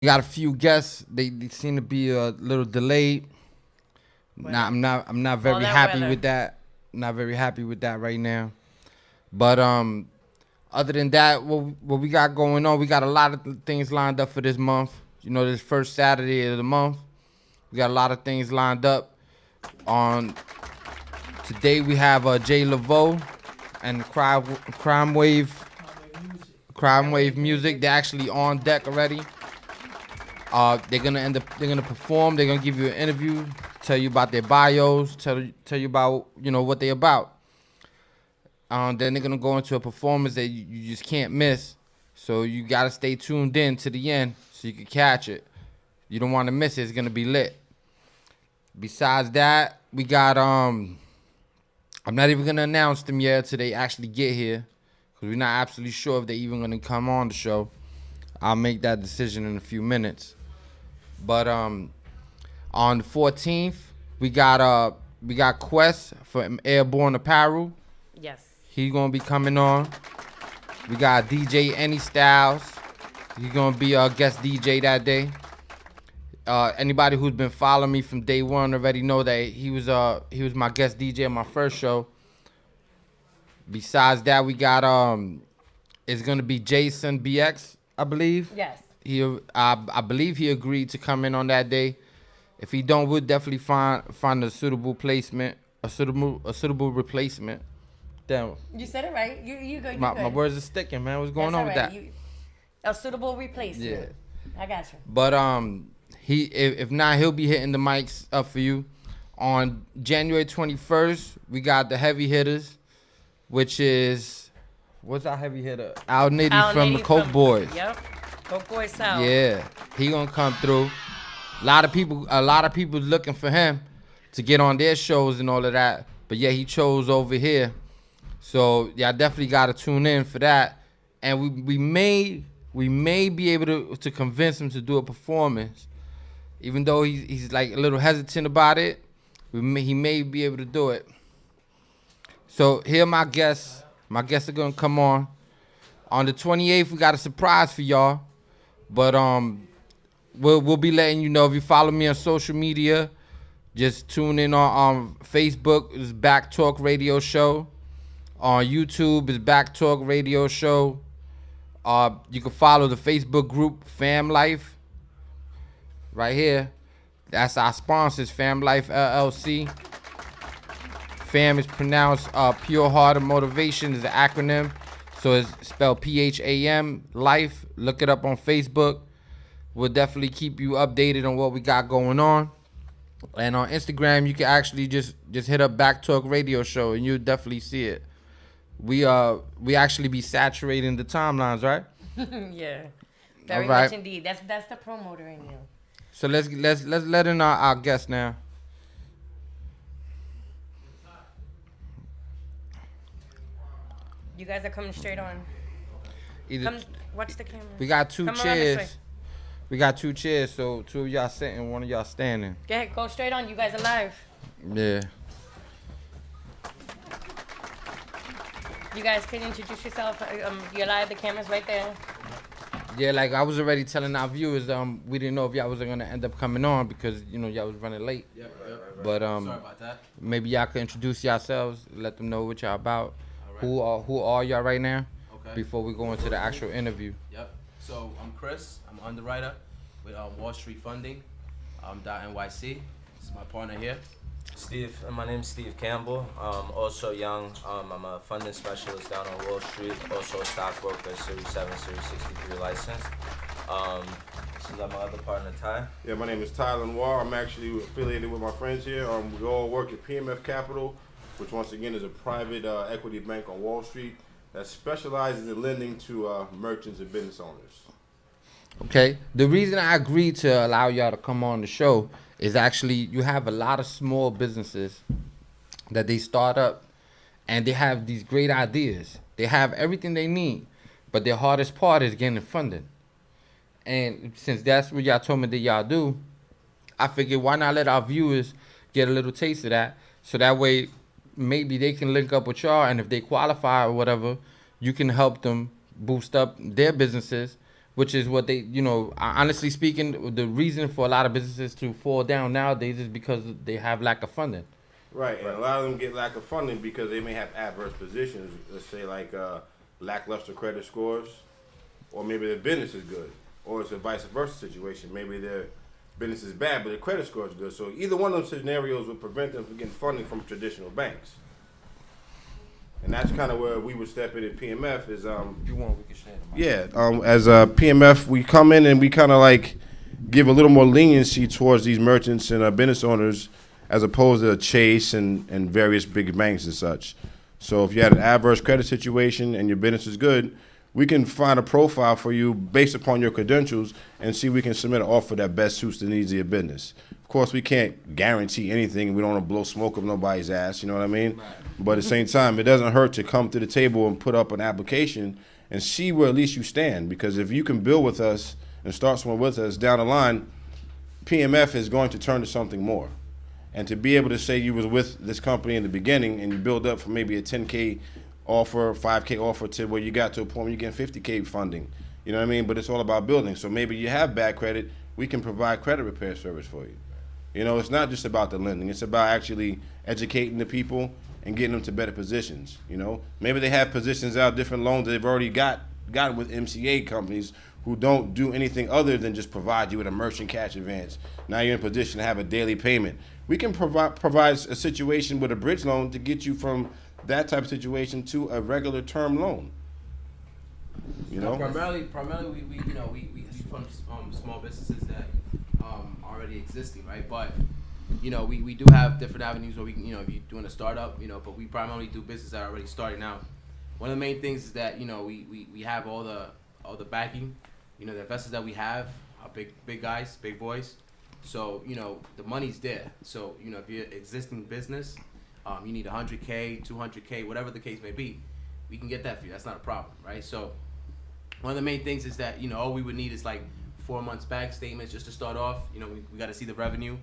We got a few guests. They seem to be a little delayed. Nah, I'm not very happy with that. Not very happy with that right now. But other than that, what we got going on, we got a lot of things lined up for this month. You know, this first Saturday of the month, we got a lot of things lined up. On today, we have Jay Lavoe and CrimeWave music. They're actually on deck already. They're gonna perform. They're gonna give you an interview, tell you about their bios, tell you about what they're about. Then they're gonna go into a performance that you just can't miss. So you gotta stay tuned in to the end so you can catch it. You don't want to miss it. It's gonna be lit. Besides that, we got I'm not even gonna announce them yet till they actually get here, because we're not absolutely sure if they're even gonna come on the show. I'll make that decision in a few minutes. But on the 14th, we got Quest for Airborne Apparel. Yes. He's gonna be coming on. We got DJ Any Styles. He's gonna be a guest DJ that day. Anybody who's been following me from day one already know that he was my guest DJ on my first show. Besides that, we got it's gonna be Jason BX, I believe. Yes. I believe he agreed to come in on that day. If he don't, we'll definitely find a suitable placement, a suitable replacement. Damn. You said it right. You good. My words are sticking, man. What's going on with that? A suitable replacement. Yeah. I got you. But if not, he'll be hitting the mics up for you. On January 21st, we got the heavy hitters, which is what's our heavy hitter? Al Nitty from the Coke Boys. Yep. Coke Boys South. Yeah, he gonna come through. A lot of people looking for him to get on their shows and all of that. But yeah, he chose over here. So yeah, I definitely gotta tune in for that. And we may be able to convince him to do a performance, even though he's like a little hesitant about it. He may be able to do it. So here are my guests. My guests are gonna come on. On the 28th, we got a surprise for y'all. But we'll be letting you know. If you follow me on social media, just tune in on Facebook. It's Backtalk Radio Show. On YouTube, it's Backtalk Radio Show. You can follow the Facebook group Fam Life right here. That's our sponsors, Fam Life LLC. Fam is pronounced Pure Heart of Motivation is an acronym. So it's spelled PHAM Life. Look it up on Facebook. We'll definitely keep you updated on what we got going on. And on Instagram, you can actually just hit up Backtalk Radio Show and you'll definitely see it. We actually be saturating the timelines, right? Yeah. Very much indeed. That's the promoter in you. So let's let in our guests now. You guys are coming straight on. Come watch the camera. We got two chairs. We got two chairs, so two of y'all sitting, one of y'all standing. Go ahead, go straight on. You guys are live. Yeah. You guys can introduce yourself. You're live. The camera's right there. Yeah, like I was already telling our viewers, we didn't know if y'all was gonna end up coming on because y'all was running late. Yep. But sorry about that. Maybe y'all could introduce yourselves, let them know what y'all about. Right. Who are y'all right now? Okay. Before we go into the actual interview. Yep. So I'm Chris. I'm an underwriter with WallStreet Funding. .nyc. This is my partner here. Steve, my name's Steve Campbell. Also young. I'm a funding specialist down on Wall Street. Also a stockbroker, Series 7, Series 63 license. This is my other partner, Ty. Yeah, my name is Tyler Noir. I'm actually affiliated with my friends here. We all work at PMF Capital, which once again is a private equity bank on Wall Street that specializes in lending to merchants and business owners. Okay. The reason I agreed to allow y'all to come on the show is actually you have a lot of small businesses that they start up and they have these great ideas. They have everything they need, but their hardest part is getting funding. And since that's what y'all told me that y'all do, I figured why not let our viewers get a little taste of that, so that way maybe they can link up with y'all, and if they qualify or whatever, you can help them boost up their businesses which is what they, honestly speaking, the reason for a lot of businesses to fall down nowadays is because they have lack of funding. Right, and a lot of them get lack of funding because they may have adverse positions, let's say like lackluster credit scores, or maybe their business is good, or it's a vice versa situation. Maybe their business is bad, but their credit score is good. So either one of those scenarios would prevent them from getting funding from traditional banks. And that's kind of where we would step in at PMF is, If you want, we can share them. yeah, as a PMF, we come in and we kind of like give a little more leniency towards these merchants and business owners as opposed to Chase and various big banks and such. So if you had an adverse credit situation and your business is good, we can find a profile for you based upon your credentials and see if we can submit an offer that best suits the needs of your business. Of course, we can't guarantee anything. We don't want to blow smoke up nobody's ass, you know what I mean? Right. But at the same time, it doesn't hurt to come to the table and put up an application and see where at least you stand. Because if you can build with us and start somewhere with us down the line, PMF is going to turn to something more. And to be able to say you was with this company in the beginning and you build up from maybe a 10K offer, 5K offer to where you got to a point where you're getting 50K funding. You know what I mean? But it's all about building. So maybe you have bad credit, we can provide credit repair service for you. You know, it's not just about the lending. It's about actually educating the people and getting them to better positions. You know, maybe they have positions out, different loans that they've already gotten with MCA companies who don't do anything other than just provide you with a merchant cash advance. Now you're in a position to have a daily payment. We can provide a situation with a bridge loan to get you from that type of situation to a regular term loan. You know, primarily we fund small businesses that already existing, right? But we do have different avenues where we can, if you're doing a startup, but we primarily do business that are already starting out. One of the main things is that we have all the backing, the investors that we have are big guys, big boys. So, the money's there. So, if you're an existing business, you need 100K, 200K, whatever the case may be, we can get that for you. That's not a problem, right? So, one of the main things is that, all we would need is like 4 months back statements just to start off. We got to see the revenue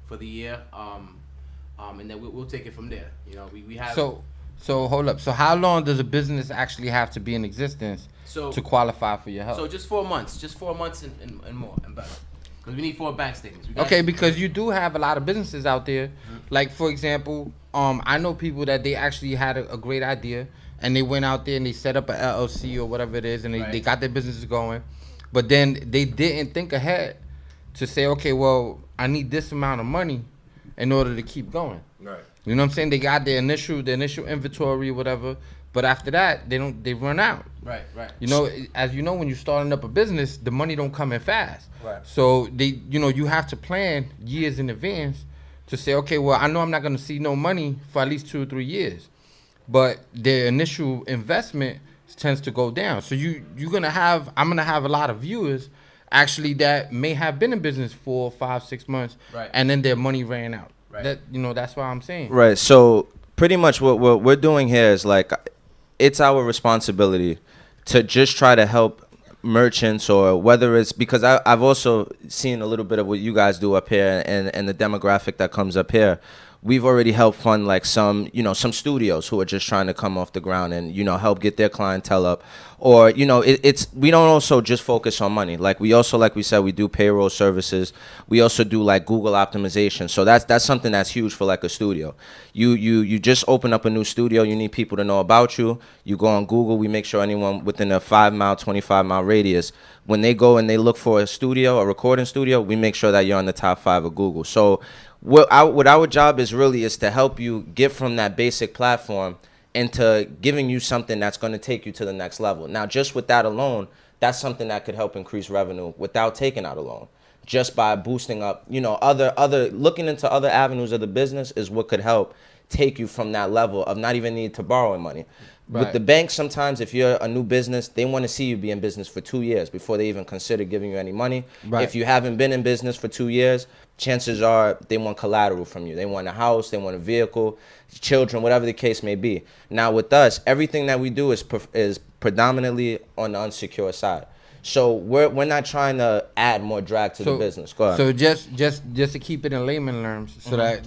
for the year, and then we'll take it from there. We have... So hold up. So how long does a business actually have to be in existence to qualify for your help? So just 4 months. Just 4 months and more and better. Because we need 4 bank statements. Okay, because you do have a lot of businesses out there. Like, for example, I know people that they actually had a great idea, and they went out there and they set up an LLC or whatever it is, and they got their businesses going. But then they didn't think ahead to say, okay, well, I need this amount of money in order to keep going. right. You know what I'm saying? They got their initial inventory or whatever, but after that, they run out. Right. As you know, when you're starting up a business, the money don't come in fast. Right. So you have to plan years in advance to say, okay, well, I know I'm not going to see no money for at least 2 or 3 years, but the initial investment tends to go down. So I'm gonna have a lot of viewers actually that may have been in business 4, 5, 6 months, Right. and then their money ran out. Right. That's what I'm saying. Right. So pretty much what we're doing here is like, it's our responsibility to just try to help merchants, or whether it's because I've also seen a little bit of what you guys do up here and the demographic that comes up here. We've already helped fund like some studios who are just trying to come off the ground and, help get their clientele up. Or, it's we don't also just focus on money. Like we also, like we said, we do payroll services. We also do like Google optimization. So that's something that's huge for like a studio. You just open up a new studio. You need people to know about you. You go on Google. We make sure anyone within a 5-mile, 25-mile radius, when they go and they look for a studio, a recording studio, we make sure that you're on the top 5 of Google. So what our job is really is to help you get from that basic platform into giving you something that's going to take you to the next level. Now, just with that alone, that's something that could help increase revenue without taking out a loan. Just by boosting up, other looking into other avenues of the business is what could help take you from that level of not even need to borrow money. Right. With the bank, sometimes if you're a new business, they want to see you be in business for 2 years before they even consider giving you any money. Right. If you haven't been in business for 2 years, chances are they want collateral from you. They want a house, they want a vehicle, children, whatever the case may be. Now with us, everything that we do is predominantly on the unsecured side. So we're not trying to add more drag to the business. Go ahead. So just to keep it in layman terms, so that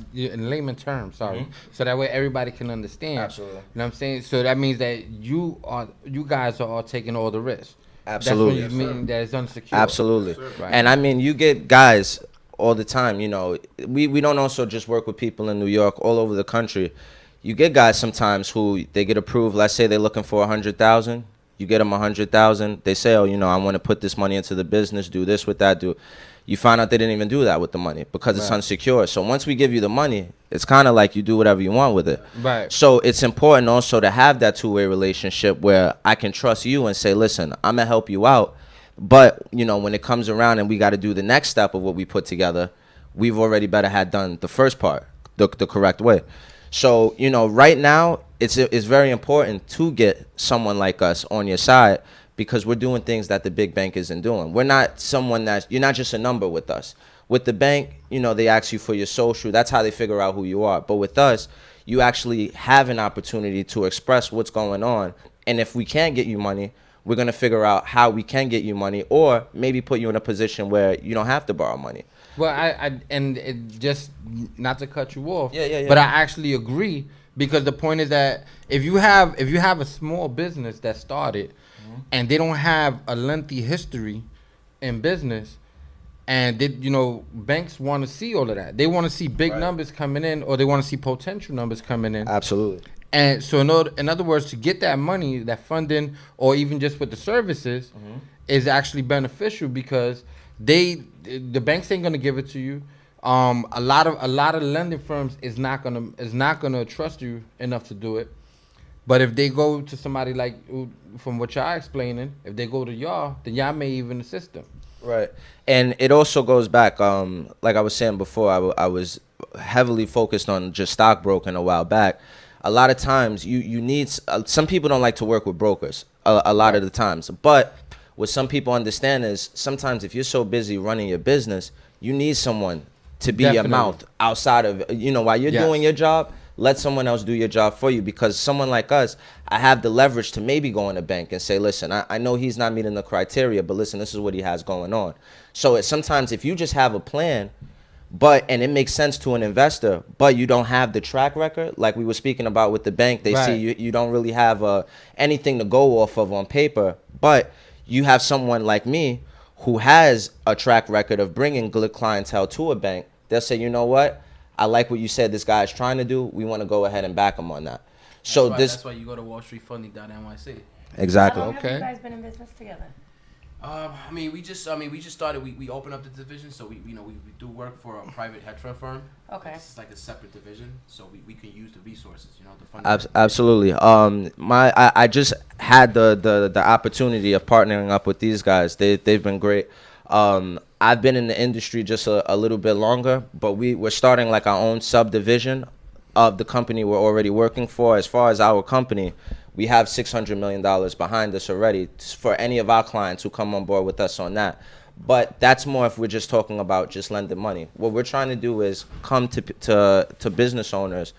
so that way everybody can understand. Absolutely. You know what I'm saying? So that means that you guys are all taking all the risks. Absolutely. That's when you mean that it's unsecured. Absolutely. Right. And I mean, you get guys all the time, you know, we don't also just work with people in New York, all over the country. You get guys sometimes who they get approved. Let's say they're looking for 100,000. You get them 100,000. They say, oh, you know, I want to put this money into the business, do this with that, do. You find out they didn't even do that with the money because it's unsecured. So once we give you the money, it's kind of like you do whatever you want with it. Right. So it's important also to have that two-way relationship where I can trust you and say, listen, I'm going to help you out. But, you know, when it comes around and we got to do the next step of what we put together, we've already better had done the first part the correct way. So, you know, right now, it's very important to get someone like us on your side because we're doing things that the big bank isn't doing. We're not someone you're not just a number with us. With the bank, you know, they ask you for your social. That's how they figure out who you are. But with us, you actually have an opportunity to express what's going on. And if we can't get you money, we're going to figure out how we can get you money or maybe put you in a position where you don't have to borrow money. Well, and it just not to cut you off. Yeah. But I actually agree because the point is that if you have a small business that started and they don't have a lengthy history in business, and they, you know, banks want to see all of that. They want to see big numbers coming in, or they want to see potential numbers coming in. Absolutely. And so, in other words, to get that money, that funding, or even just with the services, is actually beneficial because the banks ain't gonna give it to you. A lot of lending firms is not gonna trust you enough to do it. But if they go to somebody like, from what y'all explaining, if they go to y'all, then y'all may even assist them. Right. And it also goes back, like I was saying before, I was heavily focused on just stockbroking a while back. A lot of times you need, some people don't like to work with brokers a lot of the times. But what some people understand is sometimes if you're so busy running your business, you need someone to be your mouth outside of, you know, while you're doing your job. Let someone else do your job for you because someone like us, I have the leverage to maybe go in a bank and say, listen, I know he's not meeting the criteria, but listen, this is what he has going on. So sometimes if you just have a plan, and it makes sense to an investor, but you don't have the track record, like we were speaking about with the bank, they see you don't really have anything to go off of on paper, but you have someone like me who has a track record of bringing good clientele to a bank. They'll say, you know what? I like what you said this guy is trying to do. We want to go ahead and back him on that. That's why you go to WallStreetFunding.nyc. Exactly. How long have you guys been in business together? We just started. We opened up the division, so we do work for a private hedge fund firm. Okay. It's like a separate division, so we can use the resources, to fund. Absolutely. I just had the opportunity of partnering up with these guys. They've been great. I've been in the industry just a little bit longer, but we're starting like our own subdivision of the company we're already working for. As far as our company, we have $600 million behind us already for any of our clients who come on board with us on that. But that's more if we're just talking about just lending money. What we're trying to do is come to business owners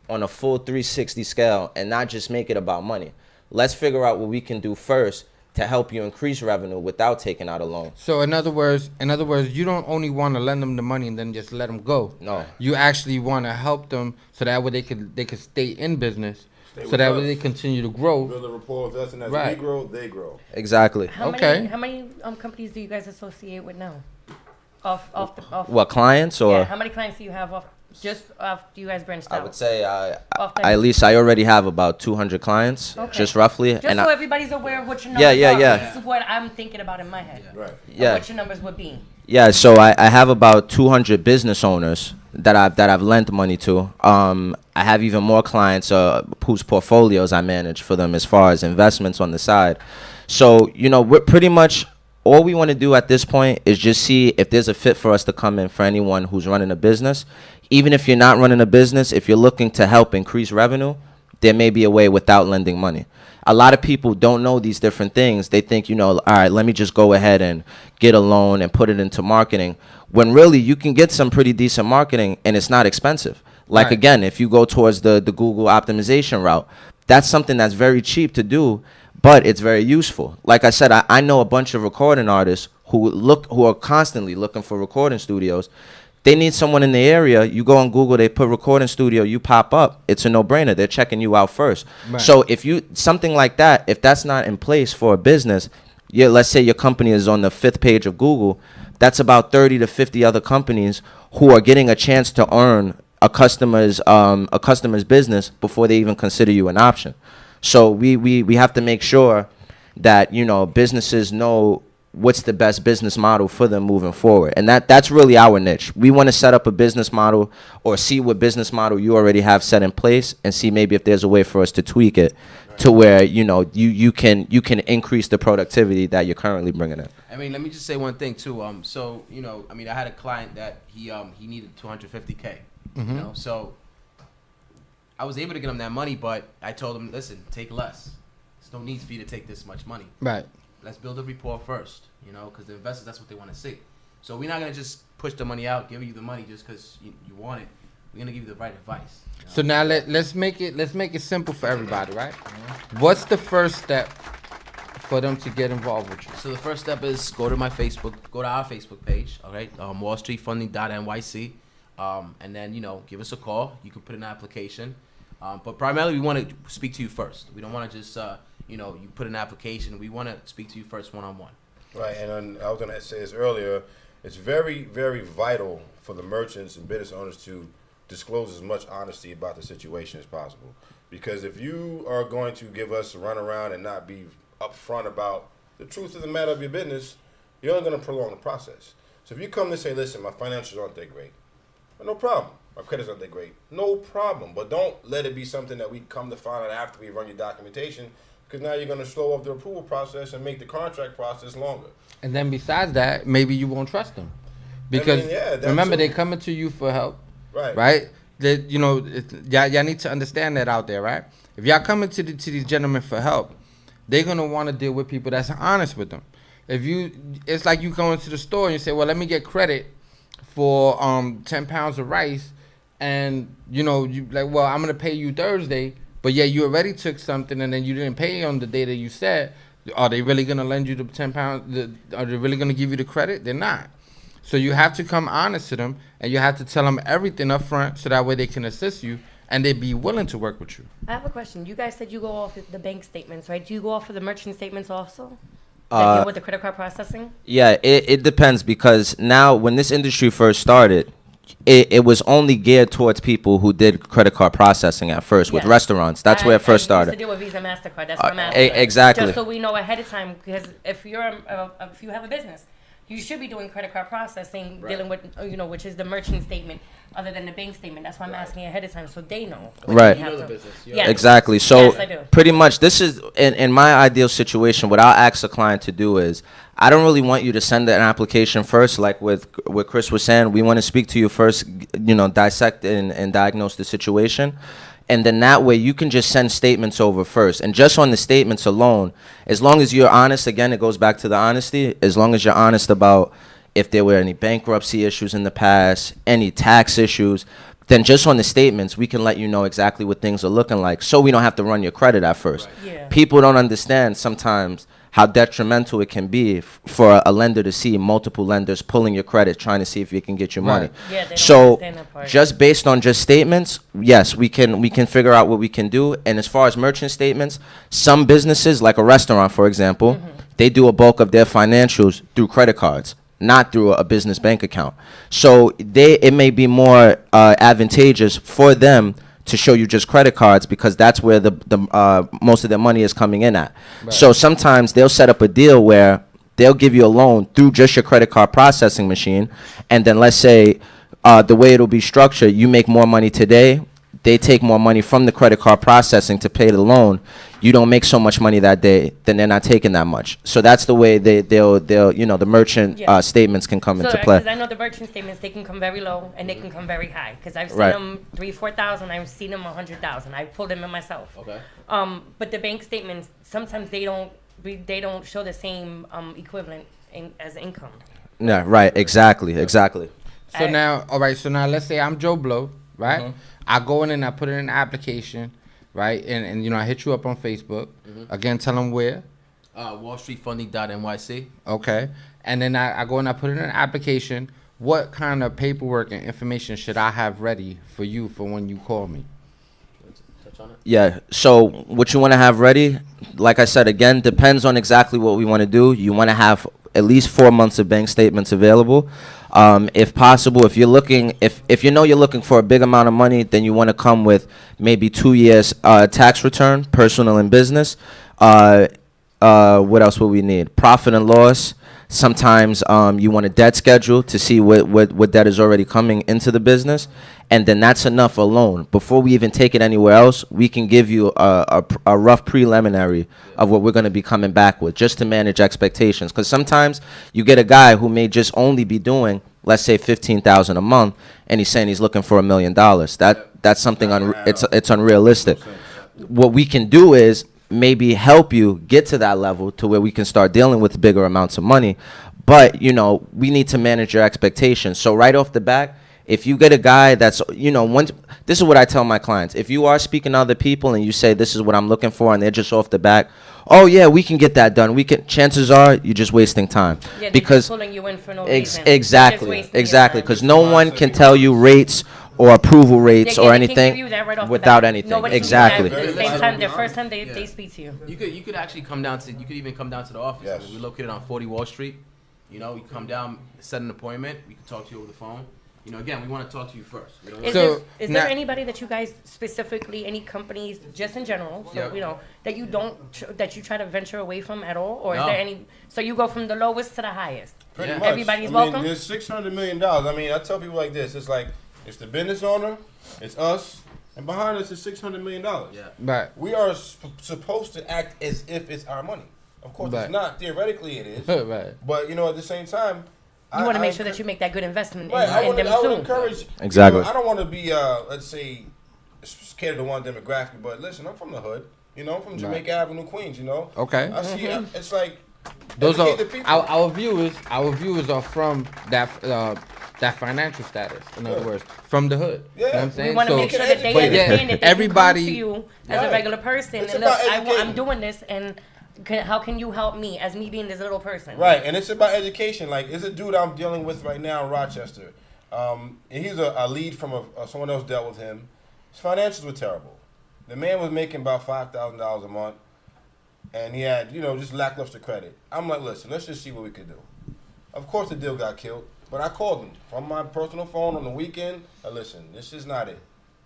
on a full 360 scale and not just make it about money. Let's figure out what we can do first to help you increase revenue without taking out a loan. So in other words, you don't only want to lend them the money and then just let them go. No. You actually want to help them so that way they could stay in business, so that way they continue to grow. Build a rapport with us, and as we grow, they grow. Exactly. How many companies do you guys associate with now? Off What, clients or? Yeah, how many clients do you have just after you guys branched out? I would say at least I already have about 200 clients, just roughly. Just so everybody's aware of what your numbers are. Yeah. This is what I'm thinking about in my head. Right. Yeah. What your numbers would be. Yeah, so I have about 200 business owners that I've lent money to. I have even more clients whose portfolios I manage for them as far as investments on the side. So, we're pretty much, all we want to do at this point is just see if there's a fit for us to come in for anyone who's running a business. Even if you're not running a business, if you're looking to help increase revenue, there may be a way without lending money. A lot of people don't know these different things. They think, all right, let me just go ahead and get a loan and put it into marketing. When really you can get some pretty decent marketing and it's not expensive. Like, again, if you go towards the Google optimization route, that's something that's very cheap to do, but it's very useful. Like I said, I know a bunch of recording artists who are constantly looking for recording studios. They need someone in the area. You go on Google, they put recording studio, you pop up. It's a no-brainer. They're checking you out first. Right. So if something like that, if that's not in place for a business, let's say your company is on the 5th page of Google, that's about 30 to 50 other companies who are getting a chance to earn a customer's business before they even consider you an option. So we have to make sure that, you know, businesses know what's the best business model for them moving forward. And that's really our niche. We want to set up a business model or see what business model you already have set in place and see maybe if there's a way for us to tweak it to where, you know, you can increase the productivity that you're currently bringing in. I mean, let me just say one thing too. So, you know, I mean, I had a client that he needed 250K, you know, so I was able to get him that money, but I told him, listen, take less. There's no need for you to take this much money. Right. Let's build a rapport first, you know, because the investors, that's what they want to see. So we're not going to just push the money out, give you the money just because you want it. We're going to give you the right advice. You know? So now let's make it simple for everybody, right? What's the first step for them to get involved with you? So the first step is go to our Facebook page, all right, WallStreetFunding.nyc, and then, you know, give us a call. You can put in an application. But primarily, we want to speak to you first. We don't want to just, you know, you put an application. We want to speak to you first one-on-one. Right, and I was going to say this earlier. It's very, very vital for the merchants and business owners to disclose as much honesty about the situation as possible. Because if you are going to give us a runaround and not be upfront about the truth of the matter of your business, you're only going to prolong the process. So if you come to say, listen, my financials aren't that great, well, no problem. My credit's not that great, no problem. But don't let it be something that we come to find out after we run your documentation, because now you're going to slow up the approval process and make the contract process longer. And then besides that, maybe you won't trust them. Because remember, they're coming to you for help. Right. Right? That, you know, y'all need to understand that out there, right? If y'all coming to these gentlemen for help, they're going to want to deal with people that's honest with them. It's like you go into the store and you say, well, let me get credit for 10 pounds of rice. And, you know, you like, well, I'm going to pay you Thursday. But yeah, you already took something and then you didn't pay on the day that you said. Are they really going to lend you the 10 pounds? Are they really going to give you the credit? They're not. So you have to come honest to them and you have to tell them everything up front so that way they can assist you and they'd be willing to work with you. I have a question. You guys said you go off the bank statements, right? Do you go off of the merchant statements also? Like with the credit card processing? Yeah, it depends, because now when this industry first started, it was only geared towards people who did credit card processing at first with restaurants. That's where it first started. I used to deal with Visa, MasterCard. That's what I'm asking. Exactly. Just so we know ahead of time, because if you have a business, you should be doing credit card processing, dealing with, you know, which is the merchant statement, other than the bank statement. That's why I'm asking ahead of time, so they know. Right. You know the business. Yeah. Exactly. So yes, I do. Pretty much, this is in my ideal situation. What I'll ask a client to do is, I don't really want you to send an application first, like what Chris was saying. We want to speak to you first, you know, dissect and diagnose the situation. And then that way you can just send statements over first. And just on the statements alone, as long as you're honest, again, it goes back to the honesty, as long as you're honest about if there were any bankruptcy issues in the past, any tax issues, then just on the statements, we can let you know exactly what things are looking like, so we don't have to run your credit at first. Right. Yeah. People don't understand sometimes how detrimental it can be for a lender to see multiple lenders pulling your credit, trying to see if you can get your money. Yeah, they don't So understand that part. just based on just statements, yes, we can figure out what we can do. And as far as merchant statements, some businesses, like a restaurant, for example, they do a bulk of their financials through credit cards, not through a business bank account. So it may be more advantageous for them to show you just credit cards, because that's where the most of their money is coming in at. Right. So sometimes they'll set up a deal where they'll give you a loan through just your credit card processing machine, and then let's say the way it'll be structured, you make more money today, they take more money from the credit card processing to pay the loan. You don't make so much money that day, then they're not taking that much. So that's the way they'll you know, the merchant statements can come into play. Because I know the merchant statements, they can come very low and they can come very high. Because I've seen them 4,000. I've seen them 100,000. I pulled them in myself. Okay. But the bank statements, sometimes they don't show the same equivalent as income. Yeah. Right. Exactly. So now, all right. So now, let's say I'm Joe Blow, right? I go in and I put in an application. Right, and you know, I hit you up on Facebook. Again, tell them where. WallStreetFunding.nyc. Okay, and then I go and I put in an application. What kind of paperwork and information should I have ready for you for when you call me? touch on it? Yeah. So what you want to have ready, like I said, again, depends on exactly what we want to do. You want to have at least 4 months of bank statements available. If possible, if you're looking, if you know you're looking for a big amount of money, then you want to come with maybe 2 years tax return, personal and business. What else will we need? Profit and loss. Sometimes you want a debt schedule to see what debt is already coming into the business, and then that's enough alone. Before we even take it anywhere else, we can give you a rough preliminary of what we're going to be coming back with, just to manage expectations. Because sometimes you get a guy who may just only be doing, let's say, $15,000 a month, and he's saying he's looking for $1 million. That's something it's unrealistic. What we can do is maybe help you get to that level to where we can start dealing with bigger amounts of money. But, you know, we need to manage your expectations. So right off the bat, if you get a guy that's, you know, this is what I tell my clients. If you are speaking to other people and you say, this is what I'm looking for, and they're just off the back, oh, yeah, we can get that done. Chances are you're just wasting time. Yeah, because pulling you in for no reason. Exactly. Because no one can tell you rates or approval rates or anything without anything. Exactly. At the same time, the first time they speak to you. You could actually come down to, you could even come down to the office. Yes. I mean, we're located on 40 Wall Street. You know, you come down, set an appointment. We can talk to you over the phone. You know, again, we want to talk to you first. You know, Is there anybody that you guys specifically, any companies, just in general, so you know, that you try to venture away from at all, or is there any? So you go from the lowest to the highest. Pretty much. Everybody's I welcome. mean, there's $600 million. I mean, I tell people like this. It's like, it's the business owner, it's us, and behind us is $600 million. Yeah. Right. We are supposed to act as if it's our money. Of course, it's not. Theoretically, it is. Right. But, you know, at the same time, You want to make sure that you make that good investment right, in them I would soon. encourage. Exactly. You know, I don't want to be, let's say, scared of one demographic, but listen, I'm from the hood. You know, I'm from Jamaica Avenue, Queens. You know. Okay. I see. It's like Those are educate the people. our viewers. Our viewers are from that financial status. In other words, from the hood. Yeah. You know what I'm saying? We want to make sure that they but understand that they everybody, can come to you as a regular person It's and look, about educating. I'm doing this, and how can you help me as me being this little person? Right, and it's about education. Like, there's a dude I'm dealing with right now in Rochester. And he's a lead from someone else dealt with him. His financials were terrible. The man was making about $5,000 a month, and he had, you know, just lackluster credit. I'm like, listen, let's just see what we could do. Of course, the deal got killed, but I called him from my personal phone on the weekend. Listen, this is not it,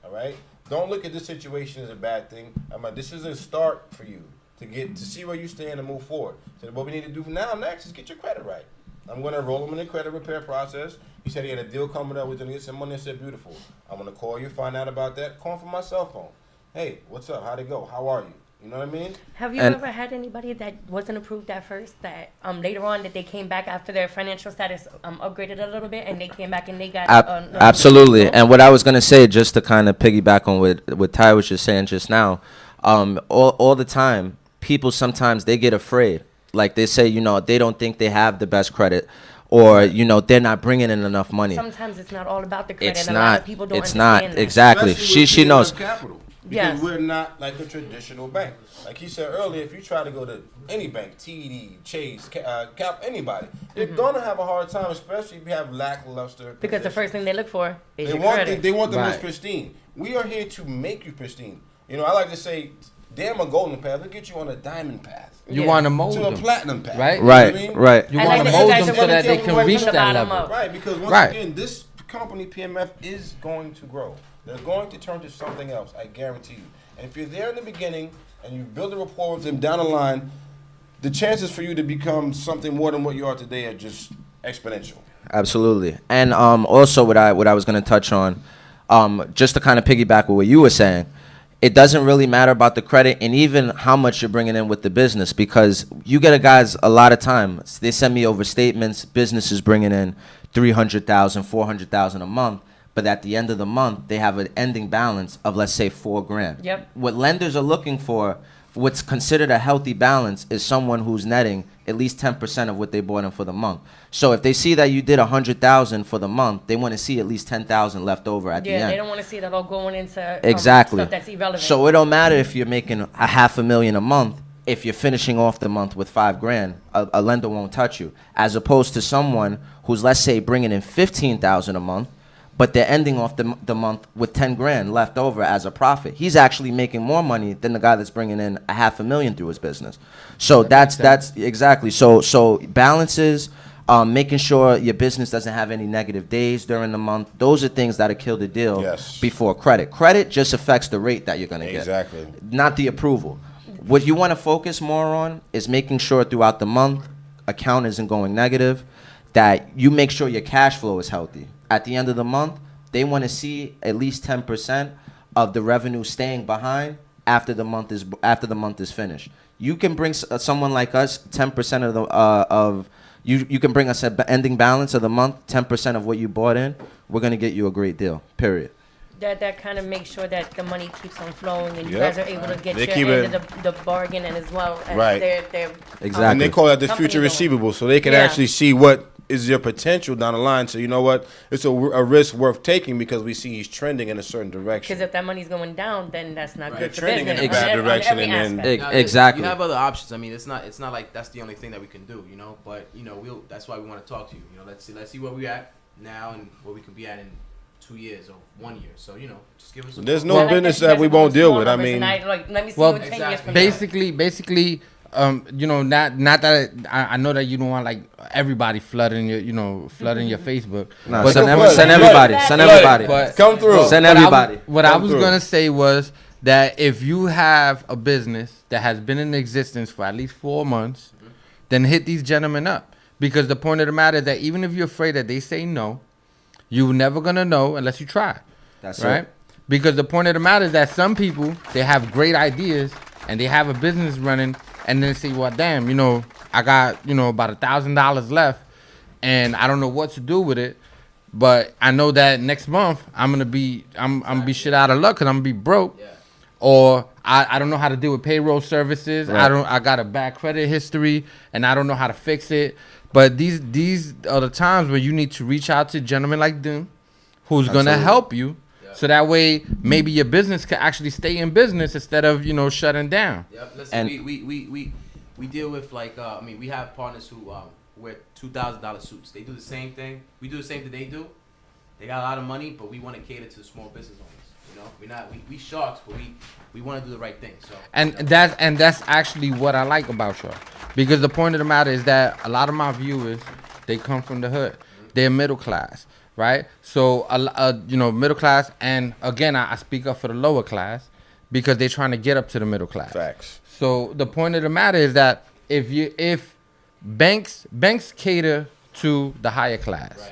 all right? Don't look at this situation as a bad thing. I'm like, this is a start for you to see where you stand and move forward. So what we need to do next is get your credit right. I'm going to enroll him in the credit repair process. He said he had a deal coming up. We're going to get some money. I said, beautiful. I'm going to call you, find out about that. Call him from my cell phone. Hey, what's up? How'd it go? How are you? You know what I mean? Have you ever had anybody that wasn't approved at first that later on that they came back after their financial status upgraded a little bit and they came back and they got absolutely. And what I was going to say, just to kind of piggyback on what Ty was just saying just now, all the time, people sometimes they get afraid. Like they say, you know, they don't think they have the best credit, or you know, they're not bringing in enough money. Sometimes it's not all about the credit. It's a not. lot of people don't It's not understand that. exactly. Especially She with knows. Capital. Because Yes. we're not like a traditional bank. Like he said earlier, if you try to go to any bank, TD, Chase, Cap, anybody, they're going to have a hard time, especially if you have lackluster. Because the first thing they look for is they your want credit. they want the Right. most pristine. We are here to make you pristine. You know, I like to say, damn a golden path, we'll get you on a diamond path. you Yeah. want to mold To a them, platinum path. right? You know what I Right, mean? right. You I want like to that mold you guys them are so gonna that they take can one reach from the that bottom level. up. Right, because once Right. again, this company, PMF, is going to grow. They're going to turn to something else, I guarantee you. And if you're there in the beginning and you build a rapport with them down the line, the chances for you to become something more than what you are today are just exponential. Absolutely. And also what I was going to touch on, just to kind of piggyback with what you were saying, it doesn't really matter about the credit and even how much you're bringing in with the business, because you get a guys a lot of time, they send me over statements, businesses bringing in $300,000, $400,000 a month, but at the end of the month, they have an ending balance of, let's say, $4,000. Yep. What lenders are looking for, what's considered a healthy balance, is someone who's netting at least 10% of what they bought in for the month. So if they see that you did $100,000 for the month, they want to see at least $10,000 left over at the end. Yeah, they don't want to see that all going into Exactly. stuff that's irrelevant. So it don't matter if you're making $500,000 a month. If you're finishing off the month with $5,000, a lender won't touch you. As opposed to someone who's, let's say, bringing in $15,000 a month, but they're ending off the month with 10 grand left over as a profit. He's actually making more money than the guy that's bringing in $500,000 through his business. So that's exactly. So balances, making sure your business doesn't have any negative days during the month. Those are things that kill the deal before credit. Credit just affects the rate that you're going to get. Exactly. Not the approval. What you want to focus more on is making sure throughout the month account isn't going negative, that you make sure your cash flow is healthy. At the end of the month, they want to see at least 10% of the revenue staying behind after the month is finished. You can bring someone like us 10% of the you can bring us an ending balance of the month, 10% of what you bought in. We're gonna get you a great deal. Period. That kind of makes sure that the money keeps on flowing and you guys are able to get your end of the bargain, and as well as their exactly. And they call that the future receivable, so they can actually see what is your potential down the line. So you know what, it's a risk worth taking because we see he's trending in a certain direction. Because if that money's going down, then that's not good for trending business. in a bad direction, and then exactly. You have other options. I mean, it's not like that's the only thing that we can do, you know. But you know, that's why we want to talk to you. You know, let's see where we're at now and where we can be at in 2 years or 1 year. So you know, just give us. There's no business that we won't deal with. I mean, let me see what 10 years from basically. You know, not that I know that you don't want like everybody flooding your Facebook. No, send everybody. But come through. Send everybody. What I was gonna say was that if you have a business that has been in existence for at least 4 months, then hit these gentlemen up, because the point of the matter is that even if you're afraid that they say no, you're never gonna know unless you try. That's right. Because the point of the matter is that some people, they have great ideas and they have a business running. And then say, well, damn, you know, I got, you know, about $1,000 left, and I don't know what to do with it, but I know that next month I'm gonna be shit out of luck because I'm gonna be broke, or I don't know how to deal with payroll services. Right. I got a bad credit history, and I don't know how to fix it. But these are the times where you need to reach out to gentlemen like them, who's gonna help you. So that way, maybe your business can actually stay in business instead of, you know, shutting down. Yep. Listen, we deal with like I mean, we have partners who wear $2,000 suits. They do the same thing. We do the same thing they do. They got a lot of money, but we want to cater to small business owners. You know, we sharks, but we want to do the right thing. So that's actually what I like about y'all, because the point of the matter is that a lot of my viewers, they come from the hood. They're middle class. Right, so you know, middle class, and again, I speak up for the lower class because they're trying to get up to the middle class. Facts. So the point of the matter is that if banks cater to the higher class,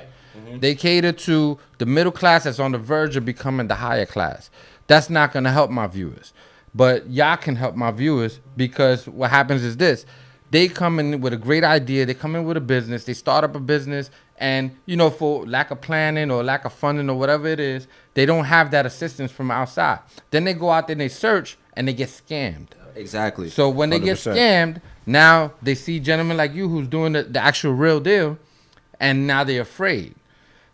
they cater to the middle class that's on the verge of becoming the higher class. That's not gonna help my viewers, but y'all can help my viewers, because what happens is this: they come in with a great idea, they come in with a business, they start up a business. And, you know, for lack of planning or lack of funding or whatever it is, they don't have that assistance from outside. Then they go out there and they search and they get scammed. Exactly. So when they 100%. get scammed, now they see gentlemen like you who's doing the actual real deal, and now they're afraid.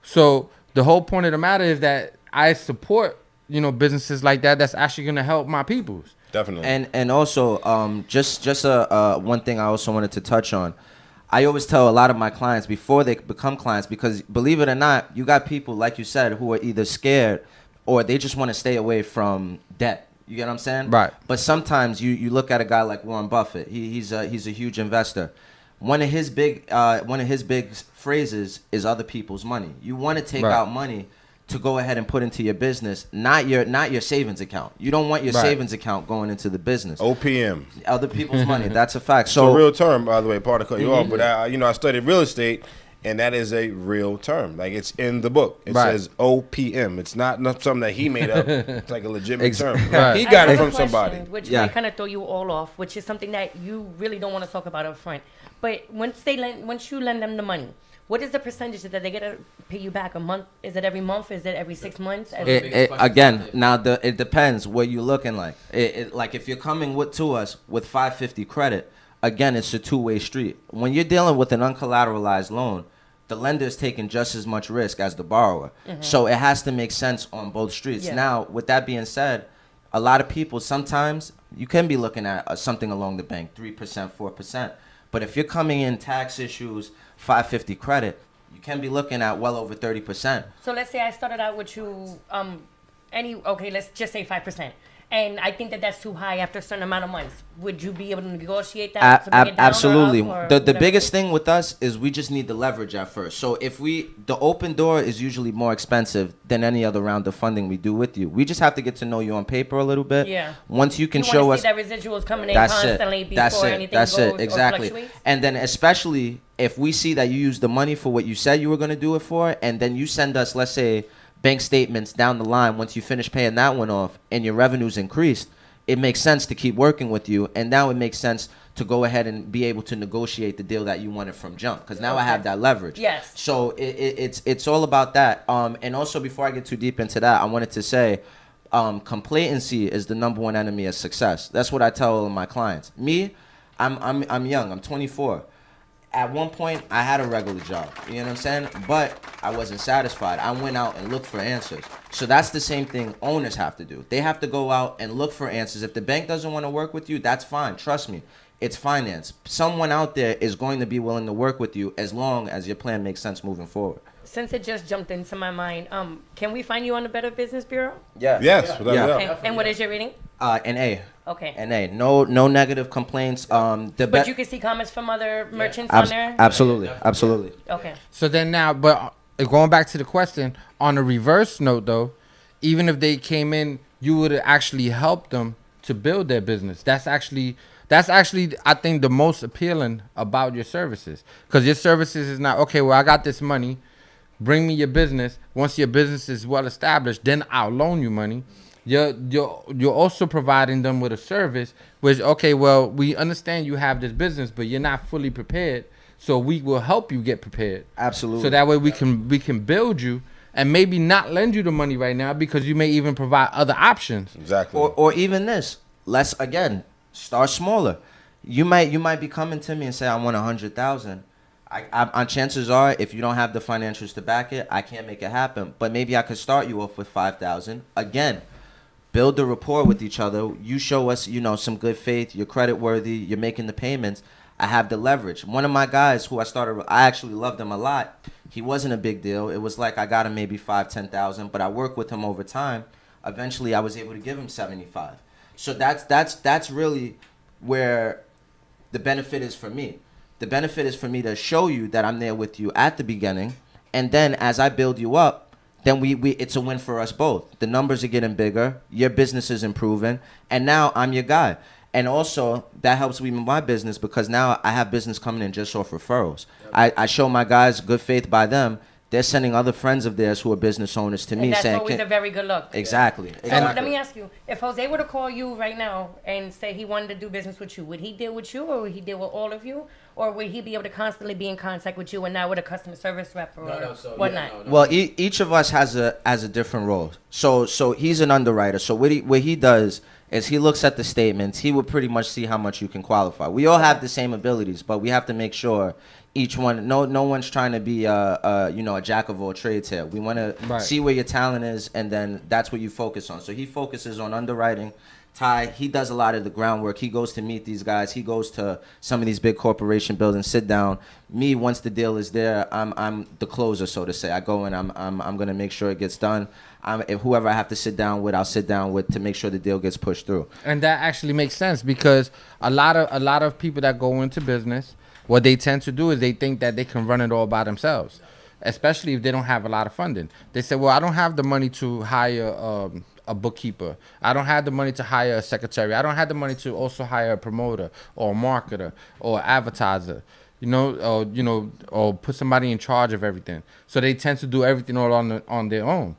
So the whole point of the matter is that I support, you know, businesses like that that's actually going to help my peoples. Definitely. And also, just one thing I also wanted to touch on. I always tell a lot of my clients before they become clients, because believe it or not, you got people, like you said, who are either scared or they just want to stay away from debt. You get what I'm saying? Right. But sometimes you look at a guy like Warren Buffett. He's a huge investor. One of his big phrases is other people's money. You want to take out money to go ahead and put into your business, not your savings account. You don't want your savings account going into the business. OPM. Other people's money. That's a fact. So, So a real term, by the way, pardon to cut you off, but I studied real estate, and that is a real term. Like, it's in the book. It says OPM. It's not something that he made up. It's like a legitimate term. Right. He got I it have a from somebody. question, which might kind of throw you all off, which is something that you really don't want to talk about up front. But once you lend them the money, what is the percentage that they get to pay you back a month? Is it every month? Is it every 6 months? Again, now it depends what you're looking like. Like if you're coming to us with 550 credit, again, it's a two-way street. When you're dealing with an uncollateralized loan, the lender is taking just as much risk as the borrower. So it has to make sense on both streets. Now, with that being said, a lot of people, sometimes you can be looking at something along the bank, 3%, 4%. But if you're coming in tax issues, 550 credit, You can be looking at well over 30%. So let's say I started out with you, let's just say 5%. And I think that that's too high after a certain amount of months. Would you be able to negotiate that? To bring it down Absolutely. or up, or the biggest thing with us is we just need the leverage at first. So if the open door is usually more expensive than any other round of funding we do with you. We just have to get to know you on paper a little bit. Yeah. Once you can you show us that residuals coming in that's constantly it. before anything That's goes it. Exactly. or fluctuates. And then especially if we see that you use the money for what you said you were going to do it for, and then you send us, let's say, bank statements down the line once you finish paying that one off and your revenues increased, it makes sense to keep working with you, and now it makes sense to go ahead and be able to negotiate the deal that you wanted from jump, because now I have that leverage. Yes. So it's all about that. And also, before I get too deep into that, I wanted to say, complacency is the number one enemy of success. That's what I tell all of my clients. Me, I'm young. I'm 24. At one point, I had a regular job, you know what I'm saying? But I wasn't satisfied. I went out and looked for answers. So that's the same thing owners have to do. They have to go out and look for answers. If the bank doesn't want to work with you, that's fine. Trust me. It's finance. Someone out there is going to be willing to work with you as long as your plan makes sense moving forward. Since it just jumped into my mind, can we find you on the Better Business Bureau? Yeah. Yes. Yeah. Without a doubt. Okay. And what is your rating? An A. Okay. An A. No negative complaints. But you can see comments from other merchants on there? Absolutely. Absolutely. Okay. So then now, but going back to the question, on a reverse note though, even if they came in, you would actually help them to build their business. That's actually I think the most appealing about your services, because your services is not, okay, well, I got this money, bring me your business. Once your business is well established, then I'll loan you money. You're also providing them with a service which, okay, well, we understand you have this business, but you're not fully prepared, so we will help you get prepared. Absolutely. So that way we can build you and maybe not lend you the money right now, because you may even provide other options. Exactly. Or even this. Let's again start smaller. You might be coming to me and say, I want 100,000. Chances are, if you don't have the financials to back it, I can't make it happen. But maybe I could start you off with 5,000. Again, build the rapport with each other. You show us, some good faith. You're credit worthy. You're making the payments. I have the leverage. One of my guys who I actually loved him a lot. He wasn't a big deal. It was like I got him maybe 5,000-10,000, but I worked with him over time. Eventually, I was able to give him 75. So that's really where the benefit is for me. The benefit is for me to show you that I'm there with you at the beginning, and then as I build you up, then it's a win for us both. The numbers are getting bigger, your business is improving, and now I'm your guy. And also, that helps me with my business, because now I have business coming in just off referrals. I show my guys good faith by them. They're sending other friends of theirs who are business owners to me, that's saying, always a very good look. Exactly. So let me ask you, if Jose were to call you right now and say he wanted to do business with you, would he deal with you, or would he deal with all of you? Or would he be able to constantly be in contact with you and not with a customer service rep or whatnot? Well, each of us has a different role. So he's an underwriter. So what he does is he looks at the statements. He would pretty much see how much you can qualify. We all have the same abilities, but we have to make sure each one, no one's trying to be a jack of all trades here. We want to see where your talent is, and then that's what you focus on. So he focuses on underwriting. Ty, he does a lot of the groundwork. He goes to meet these guys. He goes to some of these big corporation buildings, sit down. Me, once the deal is there, I'm the closer, so to say. I go in, I'm gonna make sure it gets done. If whoever I have to sit down with, I'll sit down with to make sure the deal gets pushed through. And that actually makes sense, because a lot of people that go into business, what they tend to do is they think that they can run it all by themselves, especially if they don't have a lot of funding. They say, well, I don't have the money to hire a bookkeeper. I don't have the money to hire a secretary. I don't have the money to also hire a promoter or a marketer or advertiser, or put somebody in charge of everything. So they tend to do everything all on their own.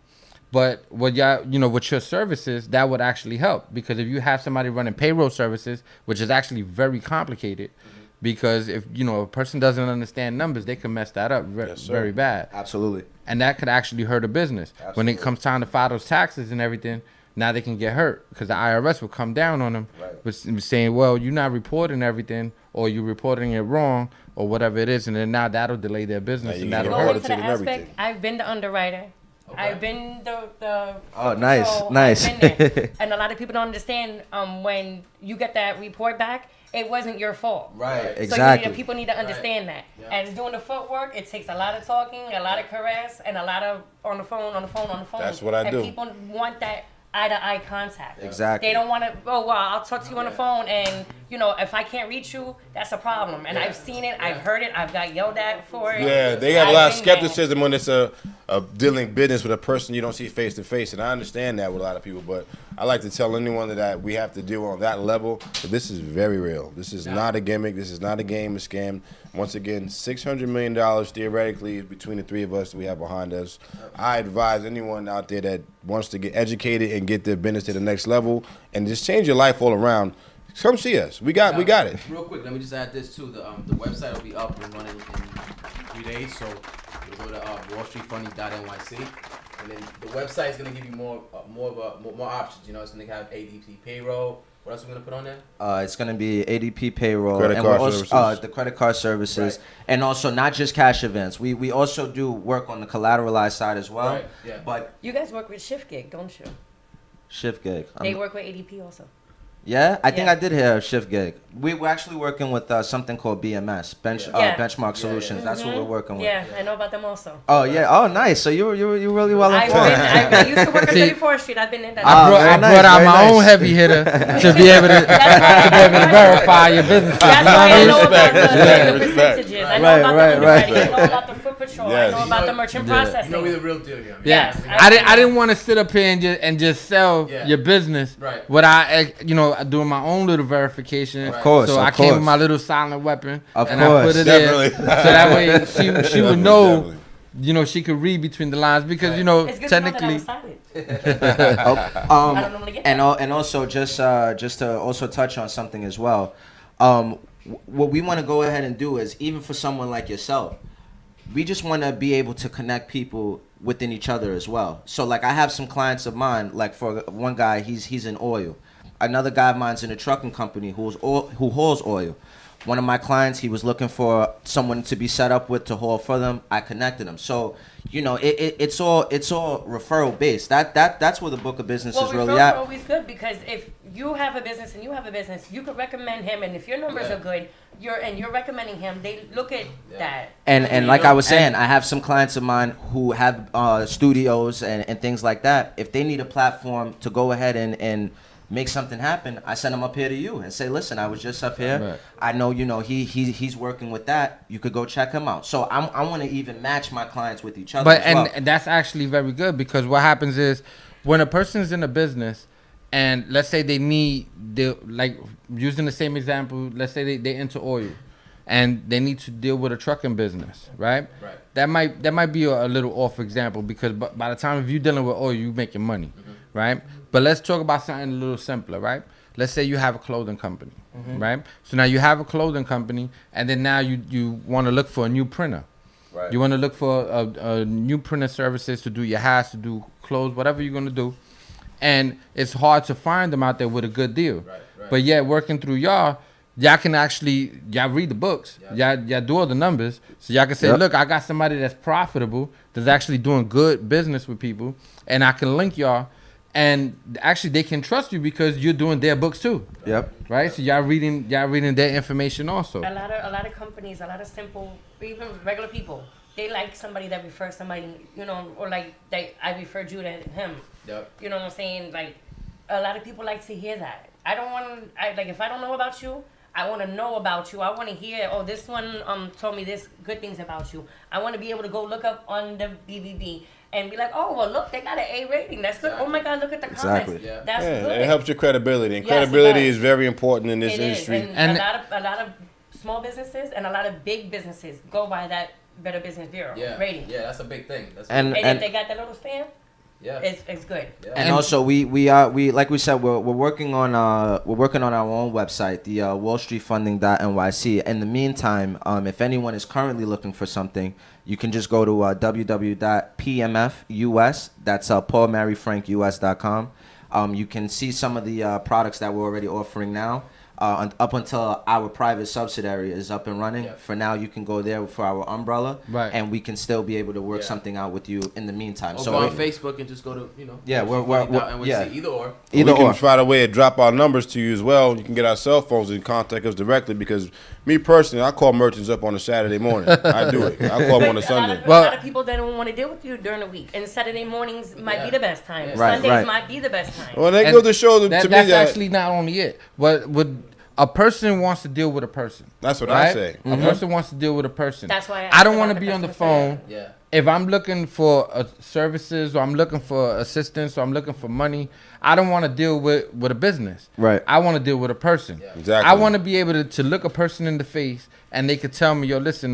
But with your services, that would actually help, because if you have somebody running payroll services, which is actually very complicated, because if a person doesn't understand numbers, they can mess that up very bad. Absolutely. And that could actually hurt a business. Absolutely. When it comes time to file those taxes and everything, now they can get hurt, because the IRS will come down on them, with saying, well, you're not reporting everything, or you're reporting it wrong, or whatever it is, and then now that'll delay their business, and that'll Go hurt. into the aspect, I've been the underwriter. Okay. I've been the oh, nice. I've been there. And a lot of people don't understand when you get that report back it wasn't your fault. Right. So Exactly. people need to understand that. Yeah. And doing the footwork, it takes a lot of talking, a lot of caress, and a lot of on the phone. That's what I do. And people want that eye-to-eye contact. Exactly. They don't want to, oh, well, I'll talk to you on the phone, and, you know, if I can't reach you, that's a problem. And I've seen it, I've heard it, I've got yelled at for it. Yeah, they have a lot of I've been mad. skepticism when it's a dealing business with a person you don't see face to face, and I understand that with a lot of people. But I like to tell anyone that we have to deal on that level. But this is very real. This is not a gimmick. This is not a game, a scam. Once again, $600 million theoretically between the three of us that we have behind us. I advise anyone out there that wants to get educated and get their business to the next level and just change your life all around. Come see us. We got it. Real quick, let me just add this too. The website will be up and running in 3 days. So you'll go to WallStreetFunding.nyc, and then the website is gonna give you more options. You know, it's gonna have ADP Payroll. What else are we gonna put on there? It's going to be ADP Payroll, Credit and card we're also, services. the credit card services, Right. and also not just cash events. We also do work on the collateralized side as well. Right, yeah. But You guys work with Shift Gig, don't you? Shift Gig. They work with ADP also. Yeah, I think Yeah. I did hear of Shift Gig. We're actually working with something called BMS, Yeah. Benchmark Solutions. That's what we're working with. Yeah, I know about them also. Oh yeah. Oh nice. So you really well I informed. used to work on See, 34th Street. I've been in that. I brought, very I nice, brought out very my nice. own heavy hitter to be able to verify your business. That's why I know about the percentages. I know Right, about right, the right. underwriting. I know about the foot patrol. Yes. I know about the merchant You processing. know we the real deal here. Yeah, Yes, I didn't want to sit up here and just sell Yeah. your business. Right. Without doing my own little verification. Of course, So of I came with course. my little silent weapon. Of and I course. put it Definitely. there. So that way she would know. Definitely. She could read between the lines because It's good technically. to know that I was silent. I don't normally get that. And also just to also touch on something as well. What we want to go ahead and do is, even for someone like yourself, we just want to be able to connect people within each other as well. So like I have some clients of mine, like for one guy, he's in oil. Another guy of mine's in a trucking company who hauls oil. One of my clients, he was looking for someone to be set up with to haul for them. I connected him. So, it's all referral based. That's where the book of business is really referrals at. are always good because if you have a business and you have a business, you could recommend him, and if your numbers are good, you're recommending him. They look at that. And like I was saying, I have some clients of mine who have studios and things like that. If they need a platform to go ahead and make something happen, I send them up here to you and say, listen, I was just up here. Right. I know, he's working with that. You could go check him out. So I want to even match my clients with each other. But as well. and that's actually very good because what happens is when a person's in a business and let's say like using the same example, let's say they into oil and they need to deal with a trucking business, right? Right. That might be a little off example because by the time if you're dealing with oil, you're making money, right? But let's talk about something a little simpler, right? Let's say you have a clothing company, right? So now you have a clothing company, and then now you want to look for a new printer. Right. You want to look for a new printer services to do your hats, to do clothes, whatever you're going to do. And it's hard to find them out there with a good deal. Right. But yet working through y'all can actually, y'all read the books. Y'all do all the numbers. So y'all can say, look, I got somebody that's profitable, that's actually doing good business with people, and I can link y'all. And actually, they can trust you because you're doing their books too. Yep. Right. So y'all reading their information also. A lot of companies, a lot of simple, even regular people, they like somebody that refers somebody, or like I referred you to him. Yep. You know what I'm saying? Like a lot of people like to hear that. I don't want to. Like if I don't know about you, I want to know about you. I want to hear. Oh, this one told me this good things about you. I want to be able to go look up on the BBB. And be like, oh, well, look, they got an A rating. That's good. Oh, my God, look at the comments. Exactly. Yeah. That's Yeah, good. it helps your credibility, and Yes, it credibility does. is very important in this It is. industry. And a lot of small businesses and a lot of big businesses go by that Better Business Bureau rating. Yeah, that's a big thing. And if they got that little stamp, yeah, it's good. Yeah. And also we like we said we're working on our own website, the WallStreetFunding.nyc. In the meantime, if anyone is currently looking for something, you can just go to www.pmfus. That's PaulMaryFrankUS.com. You can see some of the products that we're already offering now. up until our private subsidiary is up and running. For now, you can go there for our umbrella, and we can still be able to work something out with you in the meantime. Or so go on Facebook and just go to, we're either or. We can find a way to drop our numbers to you as well. You can get our cell phones and contact us directly, because me personally, I call merchants up on a Saturday morning. I do it. I call them on a Sunday. A lot of people that don't want to deal with you during the week, and Saturday mornings might be the best time. Sundays might be the best time. Well, they go to show to me that that's actually not only it, but a person wants to deal with a person. That's what I say. A person wants to deal with a person. That's why I don't want to be on the phone. Yeah. If I'm looking for services, or I'm looking for assistance, or I'm looking for money, I don't want to deal with a business. Right. I want to deal with a person. Yeah. Exactly. I want to be able to look a person in the face and they could tell me, yo, listen,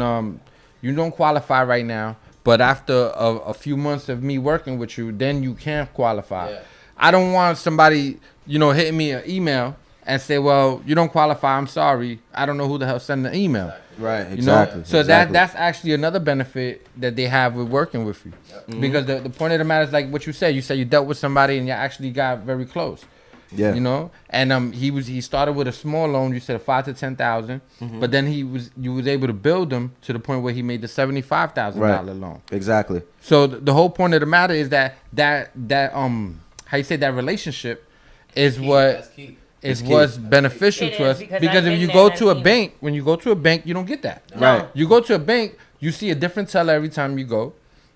you don't qualify right now, but after a few months of me working with you, then you can qualify. Yeah. I don't want somebody, hitting me an email and say, well, you don't qualify, I'm sorry. I don't know who the hell sent the email. Right, exactly. So that's actually another benefit that they have with working with you. Yep. Because the point of the matter is like what you said. You said you dealt with somebody and you actually got very close. Yeah. And he started with a small loan. You said 5 to 10,000, but then you was able to build him to the point where he made the $75,000 loan. Exactly. So the whole point of the matter is that how you say that relationship is what is what's beneficial to us, because if you go to a bank, when you go to a bank, you don't get that. Right. You go to a bank, you see a different teller every time you go.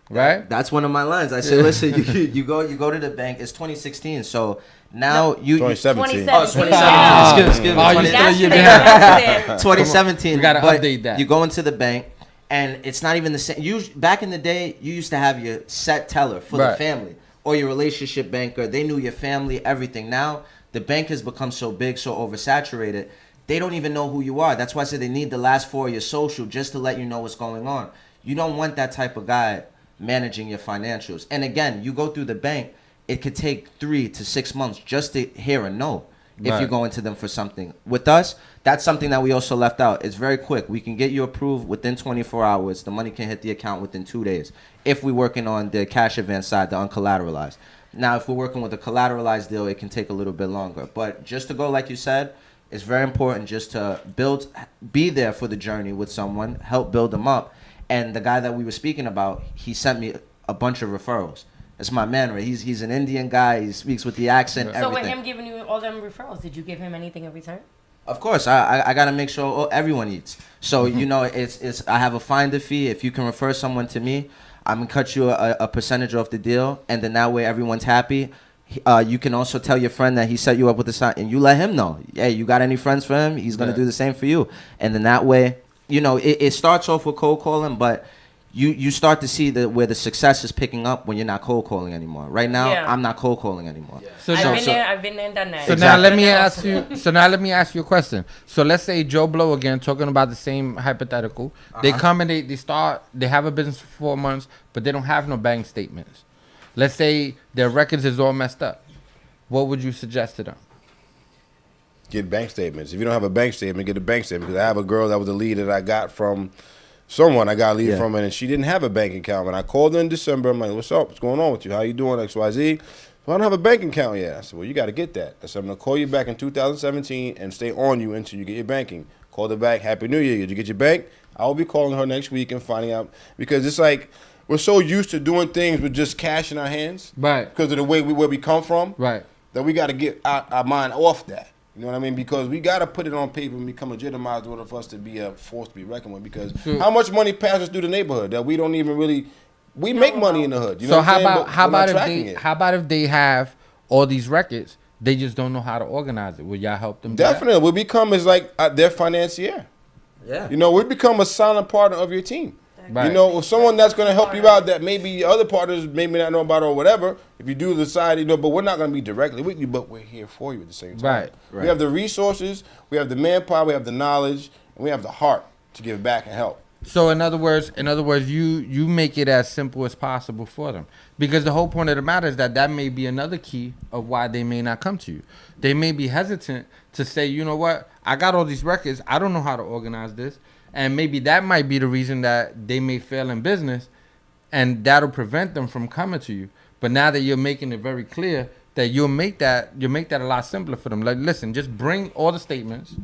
Right. That's one of my lines. I say, listen, you go to the bank. It's 2016, so now 2017. 2017. Excuse me. 2017. We gotta update that. You go into the bank, and it's not even the same. Back in the day, you used to have your set teller for the family or your relationship banker. They knew your family, everything. Now the bank has become so big, so oversaturated. They don't even know who you are. That's why I said they need the last 4 of your social just to let you know what's going on. You don't want that type of guy managing your financials. And again, you go through the bank, it could take 3 to 6 months just to hear a no if you go into them for something. With us, that's something that we also left out. It's very quick. We can get you approved within 24 hours. The money can hit the account within 2 days if we're working on the cash advance side, the uncollateralized. Now, if we're working with a collateralized deal, it can take a little bit longer. But just to go, like you said, it's very important just to be there for the journey with someone, help build them up. And the guy that we were speaking about, he sent me a bunch of referrals. That's my man, right? He's an Indian guy. He speaks with the accent, everything. So with him giving you all them referrals, did you give him anything in return? Of course, I gotta make sure everyone eats. So it's I have a finder fee. If you can refer someone to me, I'm gonna cut you a percentage off the deal, and then that way everyone's happy. You can also tell your friend that he set you up with a sign, and you let him know. Hey, you got any friends for him? He's gonna do the same for you, and then that way, it starts off with cold calling, but you start to see where the success is picking up when you're not cold calling anymore. Right now, I'm not cold calling anymore. Yeah. So I've been there and done that. So now let me ask you. So now let me ask you a question. So let's say Joe Blow again, talking about the same hypothetical. They come and they have a business for 4 months, but they don't have no bank statements. Let's say their records is all messed up. What would you suggest to them? Get bank statements. If you don't have a bank statement, get a bank statement. Because I have a girl that was a lead that I got from someone I got a lead from, and she didn't have a bank account. When I called her in December, I'm like, what's up? What's going on with you? How you doing, XYZ? Well, I don't have a bank account yet. I said, well, you got to get that. I said, I'm going to call you back in 2017 and stay on you until you get your banking. Called her back. Happy New Year. Did you get your bank? I will be calling her next week and finding out. Because it's like we're so used to doing things with just cash in our hands. Right. Because of the way where we come from. Right. That we got to get our mind off that. You know what I mean? Because we got to put it on paper and become legitimized in order for us to be a force to be reckoned with. Because how much money passes through the neighborhood that we don't even really... We make money in the hood. You know what I'm saying? How about if they have all these records, they just don't know how to organize it? Will y'all help them? Definitely. We become as like their financier. Yeah. We become a silent partner of your team. Right. With someone that's going to help you out that maybe other partners maybe not know about or whatever. If you do decide, but we're not going to be directly with you, but we're here for you at the same time. Right. We have the resources, we have the manpower, we have the knowledge, and we have the heart to give back and help. So in other words, you make it as simple as possible for them, because the whole point of the matter is that may be another key of why they may not come to you. They may be hesitant to say, you know what, I got all these records, I don't know how to organize this, and maybe that might be the reason that they may fail in business, and that'll prevent them from coming to you. But now that you're making it very clear that you'll make that a lot simpler for them. Like, listen, just bring all the statements,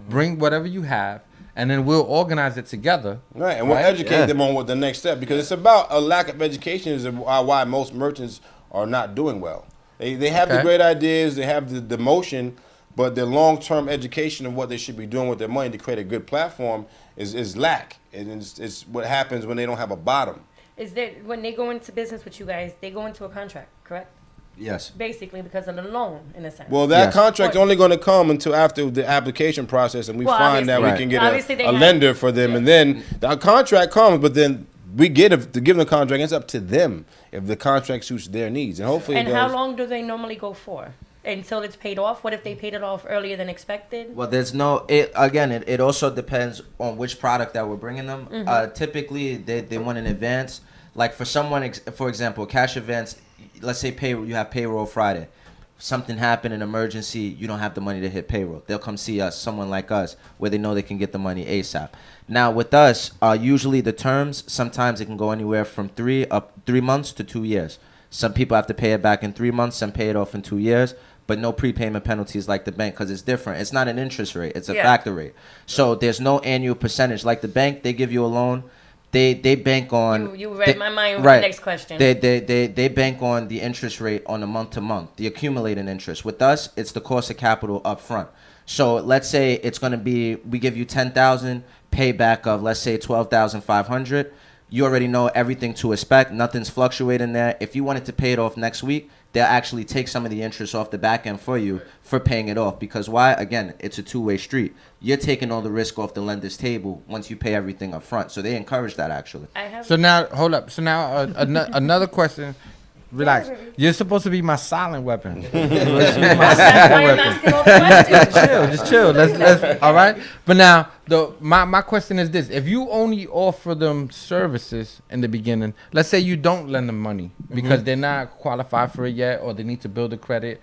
bring whatever you have, and then we'll organize it together. Right, and we'll educate them on what the next step, because it's about a lack of education is why most merchants are not doing well. They have the great ideas, they have the motion, but their long-term education of what they should be doing with their money to create a good platform is lack. And it's what happens when they don't have a bottom. Is that when they go into business with you guys, they go into a contract, correct? Yes. Basically because of the loan, in a sense. Well, that contract's only going to come until after the application process, and we find that we can get a lender for them, and then the contract comes, but then we get to give them the contract. It's up to them if the contract suits their needs, and hopefully. And how long do they normally go for? Until it's paid off? What if they paid it off earlier than expected? Well, there's no. It also depends on which product that we're bringing them. Typically, they want an advance. Like for someone, for example, cash advance. Let's say payroll. You have payroll Friday. Something happened, an emergency. You don't have the money to hit payroll. They'll come see us, someone like us, where they know they can get the money ASAP. Now with us, usually the terms, sometimes it can go anywhere from 3 months to 2 years. Some people have to pay it back in 3 months. Some pay it off in 2 years. But no prepayment penalties like the bank, because it's different. It's not an interest rate. It's a factor rate. So there's no annual percentage. Like the bank, they give you a loan. They bank on. You read my mind with the next question. They bank on the interest rate on a month to month, the accumulated interest. With us, it's the cost of capital up front. So let's say it's going to be, we give you $10,000, payback of let's say $12,500. You already know everything to expect. Nothing's fluctuating there. If you wanted to pay it off next week, they'll actually take some of the interest off the back end for you for paying it off. Because why? Again, it's a two-way street. You're taking all the risk off the lender's table once you pay everything up front. So they encourage that, actually. So now, hold up. So now another question. Relax. You're supposed to be my silent weapon. Just chill. Let's all right. But now, my question is this: if you only offer them services in the beginning, let's say you don't lend them money because they're not qualified for it yet, or they need to build a credit,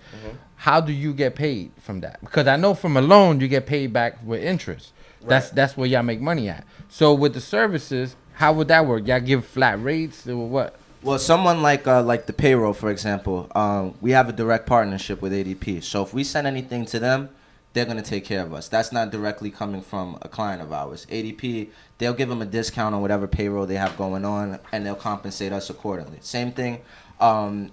how do you get paid from that? Because I know from a loan you get paid back with interest. Right. That's where y'all make money at. So with the services, how would that work? Y'all give flat rates or what? Well, someone like the Payroll, for example, we have a direct partnership with ADP. So if we send anything to them, they're going to take care of us. That's not directly coming from a client of ours. ADP, they'll give them a discount on whatever payroll they have going on, and they'll compensate us accordingly. Same thing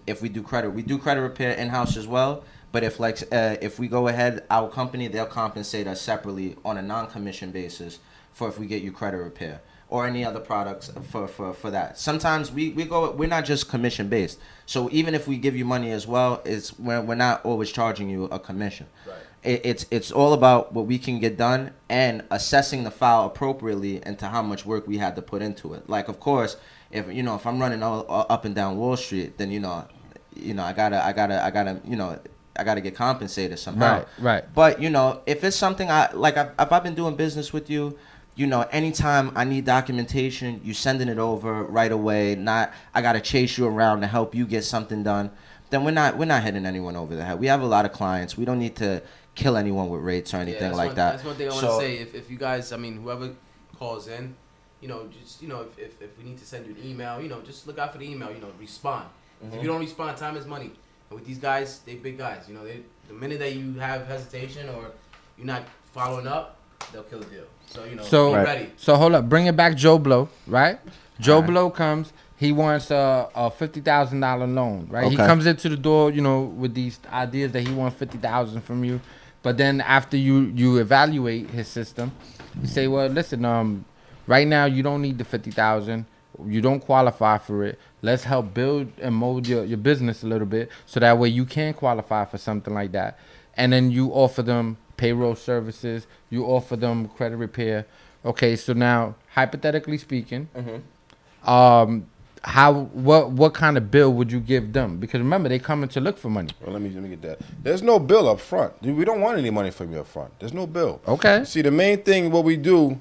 if we do credit. We do credit repair in-house as well. But if we go ahead, our company, they'll compensate us separately on a non-commission basis for if we get you credit repair or any other products for that. Sometimes we're not just commission based. So even if we give you money as well, we're not always charging you a commission. Right. It's all about what we can get done and assessing the file appropriately into how much work we had to put into it. Like, of course, if I'm running all up and down Wall Street, then I gotta get compensated somehow. Right. But if it's something if I've been doing business with you, anytime I need documentation, you sending it over right away. Not I gotta chase you around to help you get something done. Then we're not hitting anyone over the head. We have a lot of clients. We don't need to kill anyone with rates or anything like that. That's one thing I want to say. If you guys, whoever calls in, if we need to send you an email, just look out for the email. Respond. If you don't respond, time is money. And with these guys, they big guys. The minute that you have hesitation or you're not following up, they'll kill the deal. So be ready. So hold up, bring it back, Joe Blow, right? Joe Blow comes. He wants a $50,000 loan, right? Okay. He comes into the door, with these ideas that he wants $50,000 from you, but then after you evaluate his system, you say, well, listen, right now you don't need the $50,000. You don't qualify for it. Let's help build and mold your business a little bit so that way you can qualify for something like that. And then you offer them payroll services. You offer them credit repair. Okay, so now hypothetically speaking, what kind of bill would you give them? Because remember, they coming to look for money. Well, let me get that. There's no bill up front. We don't want any money from you up front. There's no bill. Okay. See, the main thing what we do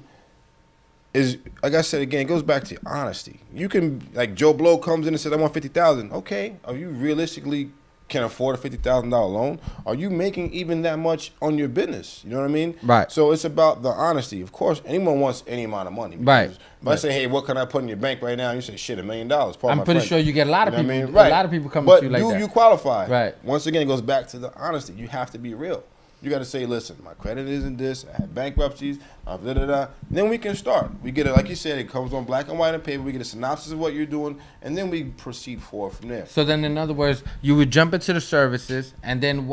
is, like I said again, it goes back to honesty. You can, like Joe Blow comes in and says, I want $50,000. Okay, are you realistically can afford a $50,000 loan, are you making even that much on your business? You know what I mean? Right. So it's about the honesty. Of course, anyone wants any amount of money. Right. If I say, hey, what can I put in your bank right now? You say, shit, $1 million. I'm pretty sure you get a lot of people. You know what I mean? A lot of people come but to you like that. Do you qualify? Right. Once again, it goes back to the honesty. You have to be real. You got to say, listen, my credit isn't this. I have bankruptcies. Then we can start. We get it, like you said, it comes on black and white on paper. We get a synopsis of what you're doing, and then we proceed forward from there. So then, in other words, you would jump into the services, and then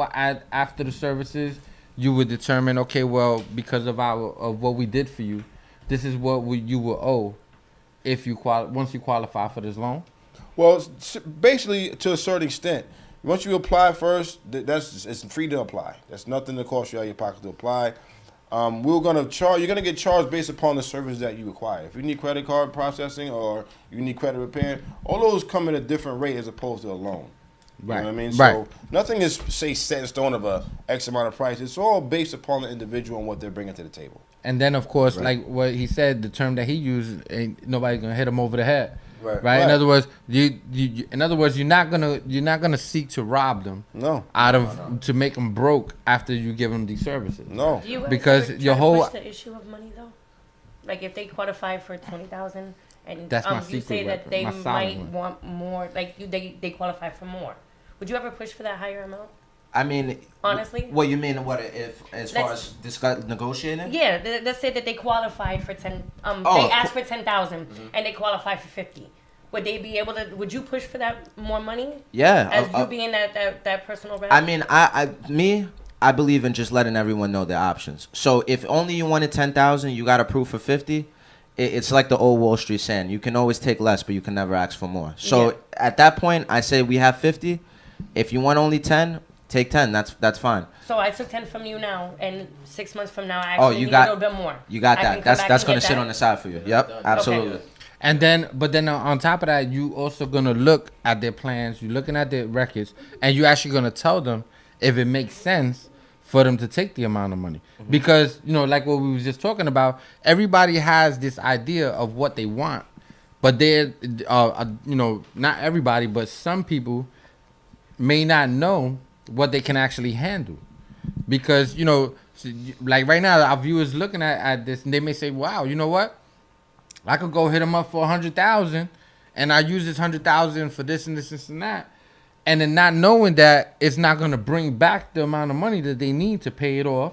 after the services, you would determine, okay, well, because of what we did for you, this is what you will owe if you once you qualify for this loan. Well, basically, to a certain extent. Once you apply first, it's free to apply. That's nothing to cost you out of your pocket to apply. We're gonna charge. You're gonna get charged based upon the service that you acquire. If you need credit card processing or you need credit repair, all those come at a different rate as opposed to a loan. You know what I mean? Right. So nothing is set in stone of a X amount of price. It's all based upon the individual and what they're bringing to the table. And then, of course, like what he said, the term that he used, ain't nobody gonna hit him over the head. Right. In other words, you're not gonna seek to rob them. No. To make them broke after you give them these services. No. Do you because ever your try to whole push the issue of money though, like if they qualify for 20,000 and That's my you secret say that weapon, they my silent might one. want more, like they qualify for more. Would you ever push for that higher amount? I mean, honestly, what you mean? What if as far as negotiating? Yeah, let's say that they qualified for 10. Oh, they asked for 10,000 and they qualify for 50. Would they be able to? Would you push for that more money? Yeah. As you being that personal rep? I mean, I believe in just letting everyone know their options. So if only you wanted 10,000, you got approved for 50. It's like the old Wall Street saying, you can always take less, but you can never ask for more. So at that point, I say we have 50. If you want only 10, take 10. That's fine. So I took 10 from you now, and 6 months from now, I actually need a little bit more. You got that. That's going to sit on the side for you. Yep, absolutely. Okay. And then on top of that, you also gonna look at their plans. You're looking at their records, and you're actually gonna tell them if it makes sense for them to take the amount of money. Mm-hmm. Because like what we was just talking about, everybody has this idea of what they want, but they're not everybody, but some people may not know what they can actually handle. Because like right now, our viewers looking at this, and they may say, "Wow, you know what? I could go hit them up for 100,000, and I use this 100,000 for this and this and that," and then not knowing that it's not going to bring back the amount of money that they need to pay it off,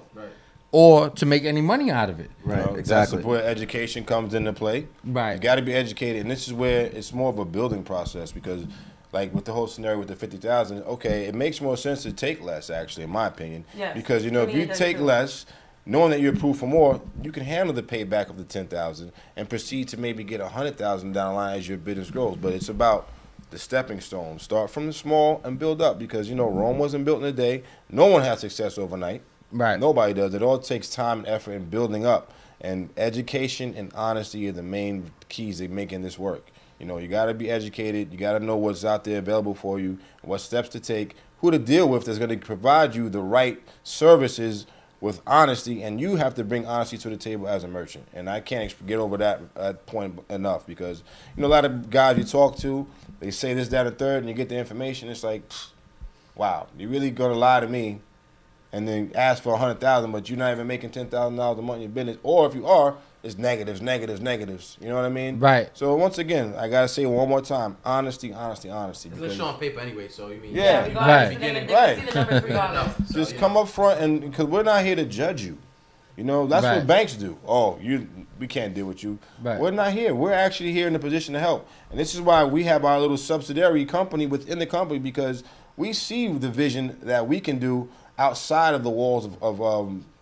or to make any money out of it. Right, exactly. That's where education comes into play. Right, you got to be educated, and this is where it's more of a building process because, like with the whole scenario with the 50,000, okay, it makes more sense to take less, actually, in my opinion. Yes. Because if you take less, knowing that you're approved for more, you can handle the payback of the 10,000 and proceed to maybe get 100,000 down the line as your business grows. But it's about the stepping stone. Start from the small and build up because Rome wasn't built in a day. No one has success overnight. Right. Nobody does. It all takes time and effort in building up. And education and honesty are the main keys to making this work. You got to be educated. You got to know what's out there available for you, what steps to take, who to deal with that's going to provide you the right services with honesty, and you have to bring honesty to the table as a merchant. And I can't get over that point enough because, a lot of guys you talk to, they say this, that, and third, and you get the information, it's like, wow, you really gonna lie to me and then ask for 100,000, but you're not even making $10,000 a month in your business. Or if you are, it's negatives. You know what I mean? Right. So once again, I gotta say it one more time: honesty. It's gonna show on paper anyway, so you mean right. Just come up front, and because we're not here to judge you. That's what banks do. Oh, we can't deal with you. Right. We're not here. We're actually here in a position to help, and this is why we have our little subsidiary company within the company because we see the vision that we can do outside of the walls of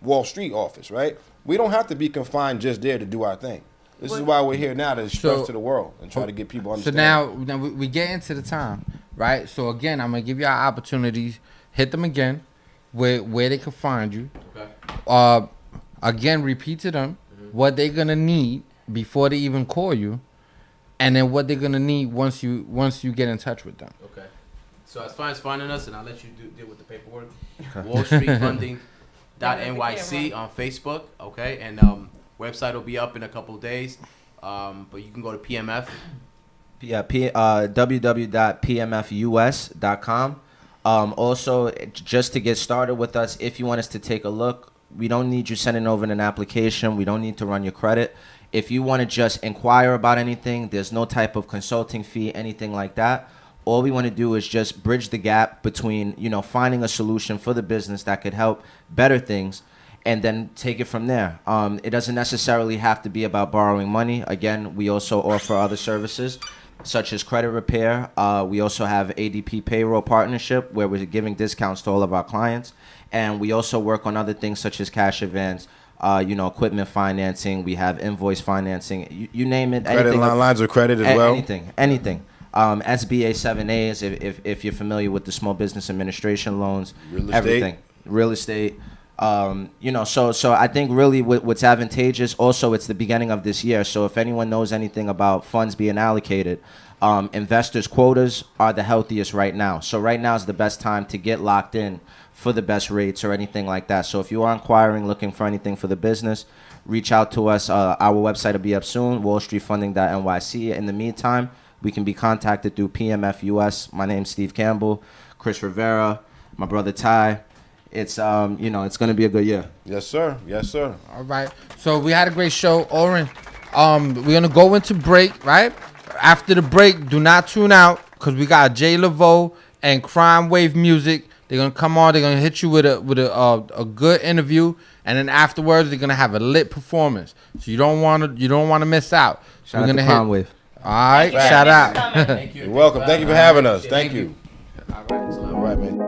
Wall Street office, right? We don't have to be confined just there to do our thing. This is why we're here now to stress to the world and try to get people to understand. So now we get into the time, right? So again, I'm going to give you our opportunities. Hit them again where they can find you. Okay. Again, repeat to them what they're going to need before they even call you, and then what they're going to need once you get in touch with them. Okay. So as far as finding us, and I'll let you deal with the paperwork. WallStreet Funding. .nyc on Facebook, okay, and website will be up in a couple of days, but you can go to PMF. Yeah, www.pmfus.com. Also, just to get started with us, if you want us to take a look, we don't need you sending over an application. We don't need to run your credit. If you want to just inquire about anything, there's no type of consulting fee, anything like that. All we want to do is just bridge the gap between, finding a solution for the business that could help better things, and then take it from there. It doesn't necessarily have to be about borrowing money. Again, we also offer other services, such as credit repair. We also have ADP Payroll partnership, where we're giving discounts to all of our clients. And we also work on other things such as cash advance, equipment financing. We have invoice financing. You name it. Credit lines of credit as well. Anything. SBA 7As, if you're familiar with the small business administration loans. Real estate. So I think really what's advantageous, also it's the beginning of this year, so if anyone knows anything about funds being allocated, investors' quotas are the healthiest right now. So right now is the best time to get locked in for the best rates or anything like that. So if you are inquiring, looking for anything for the business, reach out to us. Our website will be up soon, wallstreetfunding.nyc. In the meantime, we can be contacted through PMF US. My name's Steve Campbell, Chris Rivera, my brother Ty. It's it's gonna be a good year. Yes, sir. Yes, sir. All right. So we had a great show, Oren. We're gonna go into break, right? After the break, do not tune out, because we got Jay Lavoe and CrimeWave music. They're gonna come on. They're gonna hit you with a good interview, and then afterwards they're gonna have a lit performance. So you don't wanna miss out. So Shout out to CrimeWave. All right. Shout out. Thank you. You're welcome. Thank you for having us. Thank you. All All right, man.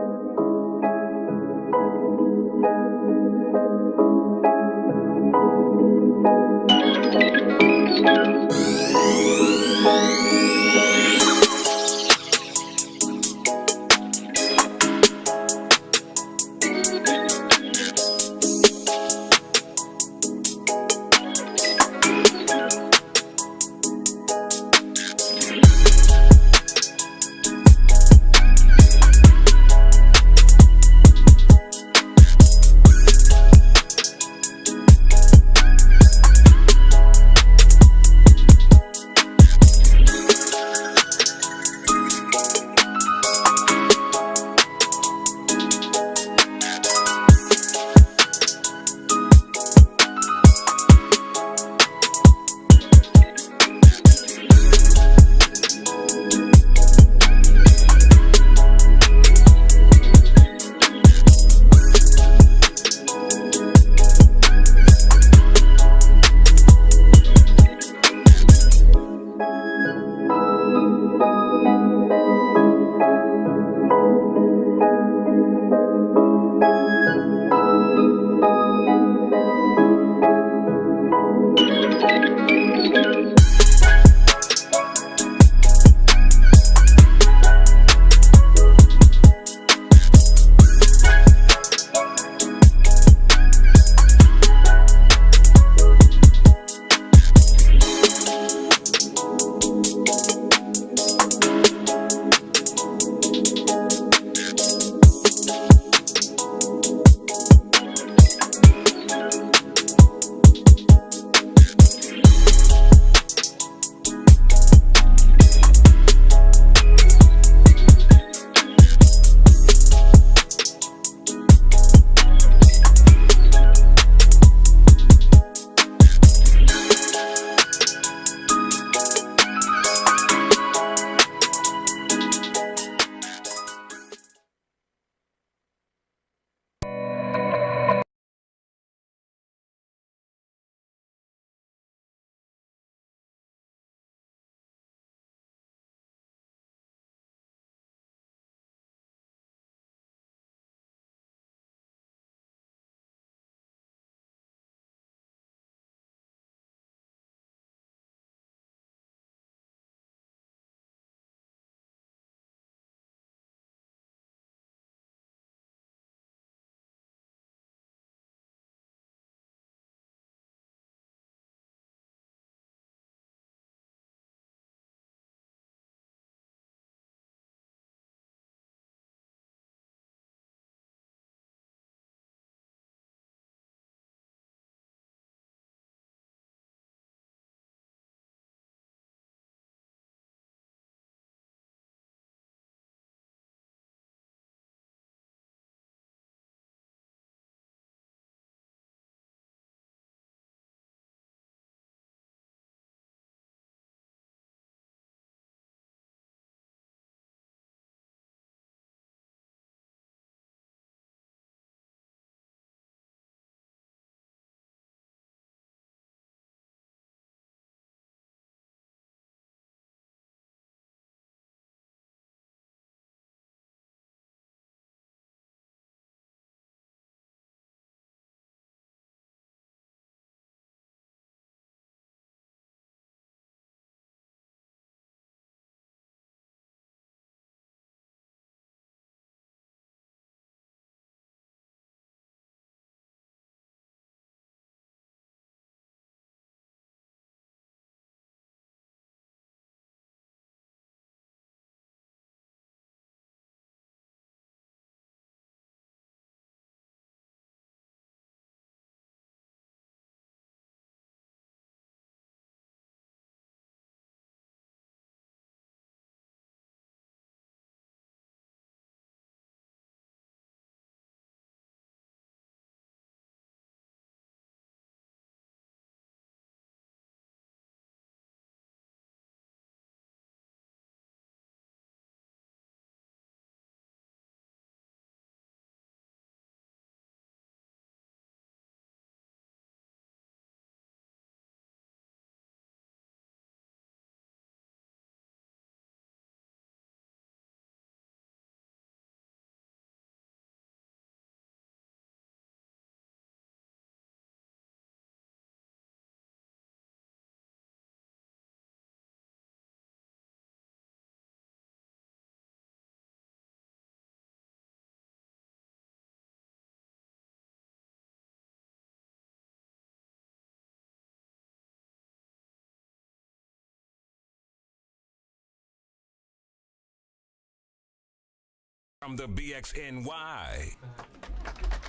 From the BXNY.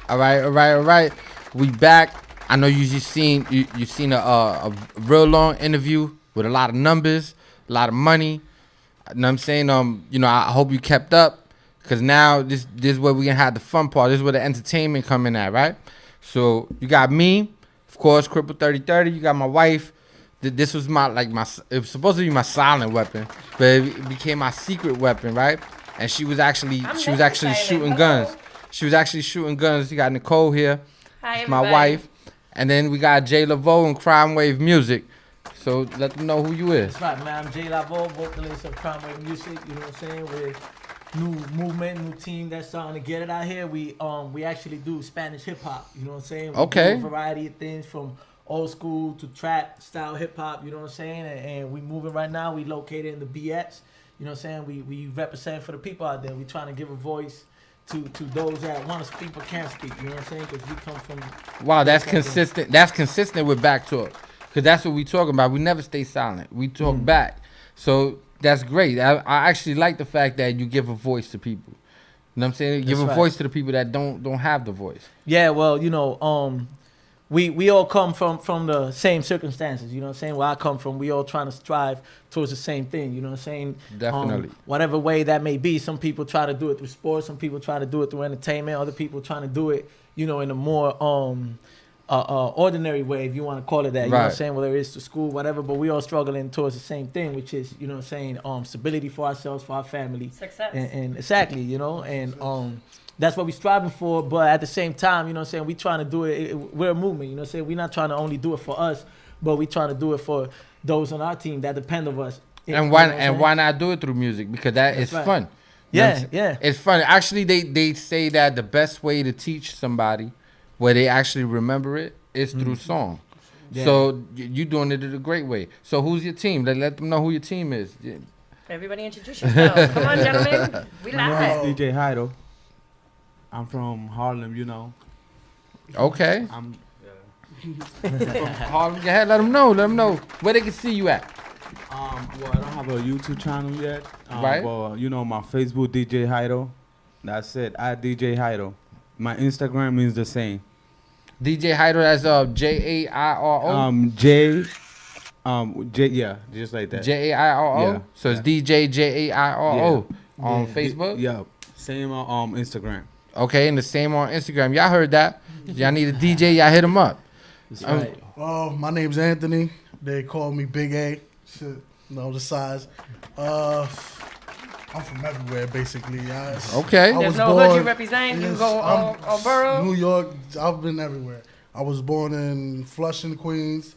All right. We back. I know you just seen you seen a real long interview with a lot of numbers, a lot of money. You know what I'm saying? I hope you kept up, because now this is where we can have the fun part. This is where the entertainment coming at, right? So you got me, of course, Cripple3030. You got my wife. This was it was supposed to be my silent weapon, but it became my secret weapon, right? And she was actually shooting guns. She was actually shooting guns. You got Nicole here. Hi, my wife. And then we got Jay Lavoe and CrimeWave Music. So let them know who you is. That's right, man. I'm Jay Lavoe, vocalist of CrimeWave Music. You know what I'm saying? We're new movement, new team that's starting to get it out here. We actually do Spanish hip hop. You know what I'm saying? We do a variety of things from old school to trap style hip hop. You know what I'm saying? And we moving right now. We located in the BX. You know what I'm saying? We represent for the people out there. We trying to give a voice to those that want to speak but can't speak. You know what I'm saying? Because we come from... Wow, that's consistent. That's consistent with Backtalk. Because that's what we talking about. We never stay silent. We talk back. So that's great. I actually like the fact that you give a voice to people. You know what I'm saying? Give a voice to the people that don't have the voice. Yeah, well, we all come from the same circumstances, you know what I'm saying? Where I come from, we all trying to strive towards the same thing, you know what I'm saying? Definitely. Whatever way that may be. Some people try to do it through sports, some people try to do it through entertainment, other people trying to do it, in a more ordinary way, if you want to call it that, you know what I'm saying? Whether it's to school, whatever, but we all struggling towards the same thing, which is, you know what I'm saying, stability for ourselves, for our family. Success. And exactly, and that's what we're striving for, but at the same time, you know what I'm saying, we trying to do it, we're a movement, you know what I'm saying? We're not trying to only do it for us, but we trying to do it for those on our team that depend on us. And why not do it through music? Because it's fun. Yeah. It's fun. Actually, they say that the best way to teach somebody where they actually remember it is through song. Yeah. So you doing it in a great way. So who's your team? Let them know who your team is. Yeah. Everybody introduce yourself. Come on, gentlemen. We live. DJ Hydo. I'm from Harlem, Okay. I'm from Harlem. Go ahead, let them know where they can see you at. well, I don't have a YouTube channel yet. Right. But my Facebook DJ Hydo. That's it. At DJ Hydo. My Instagram is the same. DJ Hydo, that's Jairo. Yeah, just like that. Jairo. Yeah. So it's DJ Jairo on Facebook. Yeah. Same on Instagram. Okay, and the same on Instagram. Y'all heard that? Y'all need a DJ, y'all hit him up. That's right. Well, my name's Anthony. They call me Big A. Shit, the size. I'm from everywhere, basically. Okay. There's no hood you represent. You go on borough. New York. I've been everywhere. I was born in Flushing, Queens.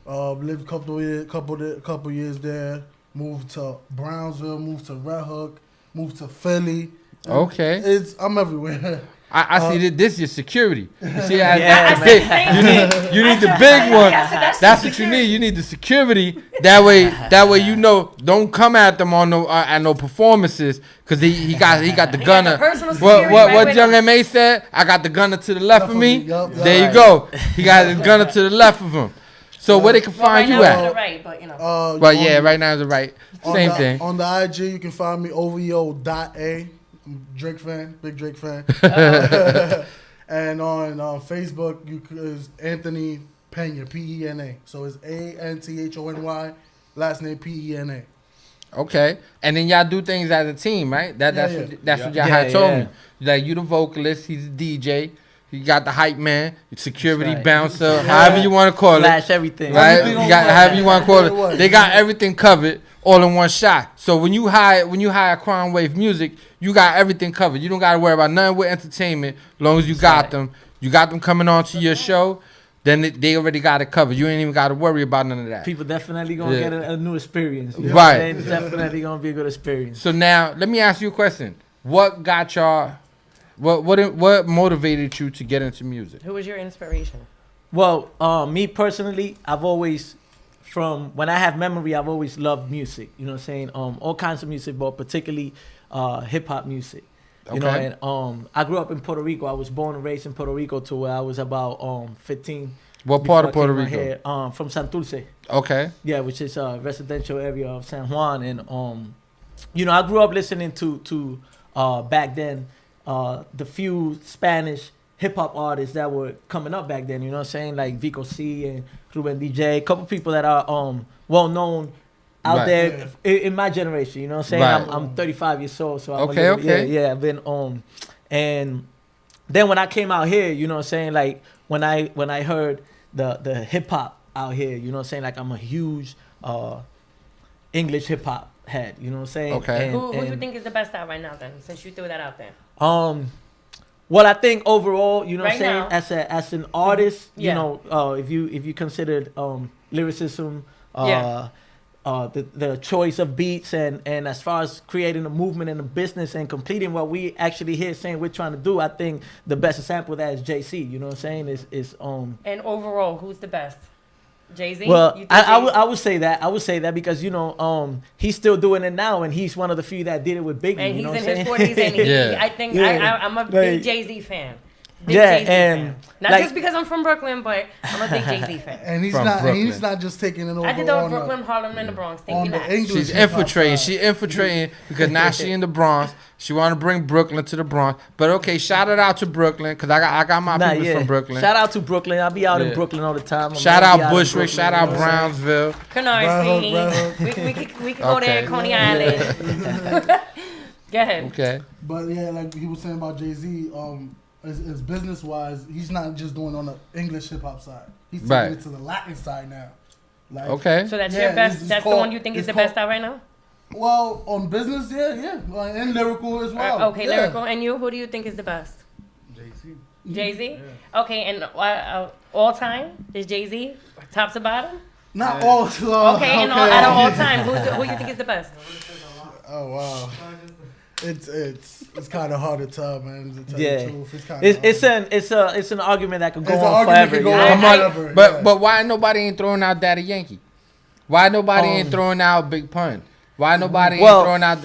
Lived a couple years there. Moved to Brownsville. Moved to Red Hook. Moved to Philly. Okay. I'm everywhere. I see this is your security. You see, you need the That's big one. that's what you need. You need the security. That way don't come at them on no performances, because he got the gunner. What Young M.A. said? I got the gunner to the left of me. There you go. He got his gunner to the left of him. So where they can find you at? Right, but right now is the right. Same thing. On the IG, you can find me OVO.A. I'm a Drake fan, big Drake fan. And on Facebook, is Anthony Pena, P-E-N-A. So it's A-N-T-H-O-N-Y, last name P-E-N-A. Okay, and then y'all do things as a team, right? That's what y'all had told me. Like, you the vocalist, he's the DJ. You got the hype man, security bouncer, however you want to call it. Flash everything. Right? You got however you want to call it. They got everything covered all in one shot. So when you hire CrimeWave Music, you got everything covered. You don't got to worry about nothing with entertainment. As long as you got them, coming on to your show, then they already got it covered. You ain't even got to worry about none of that. People definitely gonna get a new experience. You know right. It's definitely gonna be a good experience. So now let me ask you a question. What got y'all? What motivated you to get into music? Who was your inspiration? Well, me personally, I've always, from when I have memory, I've always loved music. You know what I'm saying? All kinds of music, but particularly hip hop music. You know, and I grew up in Puerto Rico. I was born and raised in Puerto Rico to where I was about 15. What part of Puerto Rico? From Santurce. Okay. Yeah, which is a residential area of San Juan, and I grew up listening to back then, the few Spanish hip hop artists that were coming up back then. You know what I'm saying? Like Vico C and Ruben DJ, a couple people that are well known out there in my generation. You know what I'm saying? Right. I'm 35 years old, so I'm okay. Yeah, I've been and then when I came out here, you know what I'm saying? Like when I heard the hip hop out here, you know what I'm saying? Like I'm a huge English hip hop head, you know what I'm saying? Okay. Who do you think is the best out right now then, since you threw that out there? Well, I think overall, you know Right what I'm saying, as an artist, Yeah. you know, if you considered lyricism, the choice of beats and as far as creating a movement and a business and completing what we actually here saying we're trying to do, I think the best example of that is JC, you know what I'm saying, is And overall, who's the best? Jay-Z? Well, I would say that. I would say that because, you know, he's still doing it now, and he's one of the few that did it with Biggie. And you know he's what in I'm his saying? 40s, and Yeah. I think Yeah. I'm a Like- big Jay-Z fan. Big Yeah, Jay-Z and fan. Not like- just because I'm from Brooklyn, but I'm a big Jay-Z fan. And he's From not. Brooklyn. And he's not just taking it over I did that on with Brooklyn, Harlem, and the Bronx. Thank on you, the Max. English. She's hip-hop infiltrating. side. She infiltrating because now she in the Bronx. She want to bring Brooklyn to the Bronx. But okay, shout it out to Brooklyn because I got my Nah, people yeah. from Brooklyn. Shout out to Brooklyn. I'll be out Yeah. in Brooklyn all the time. Shout I'll be out in Bushwick. Brooklyn, Shout you out know what I'm saying? Brownsville. Canarsie. Bravo. We could go there, Okay. Coney Island. Go ahead. Okay. But yeah, like he was saying about Jay-Z, as business wise, he's not just doing on the English hip hop side. He's taking Right. it to the Latin side now. Like, Okay. So that's Yeah, your best. it's That's the called- one you think is it's the called- best out right now? Well, on business, yeah, and lyrical as well. Okay, yeah. lyrical. And you, who do you think is the best? Jay-Z. Okay, and all time is Jay-Z top to bottom? Not all. Okay, and out of all time, who you think is the best? Oh wow. It's kind of hard to tell, man. To tell Yeah. the truth. It's kind of It's an argument that could go It's an on argument forever. could go you on know? Come on, forever, but yeah. but why nobody ain't throwing out Daddy Yankee? Why nobody ain't throwing out Big Pun? Why nobody ain't throwing out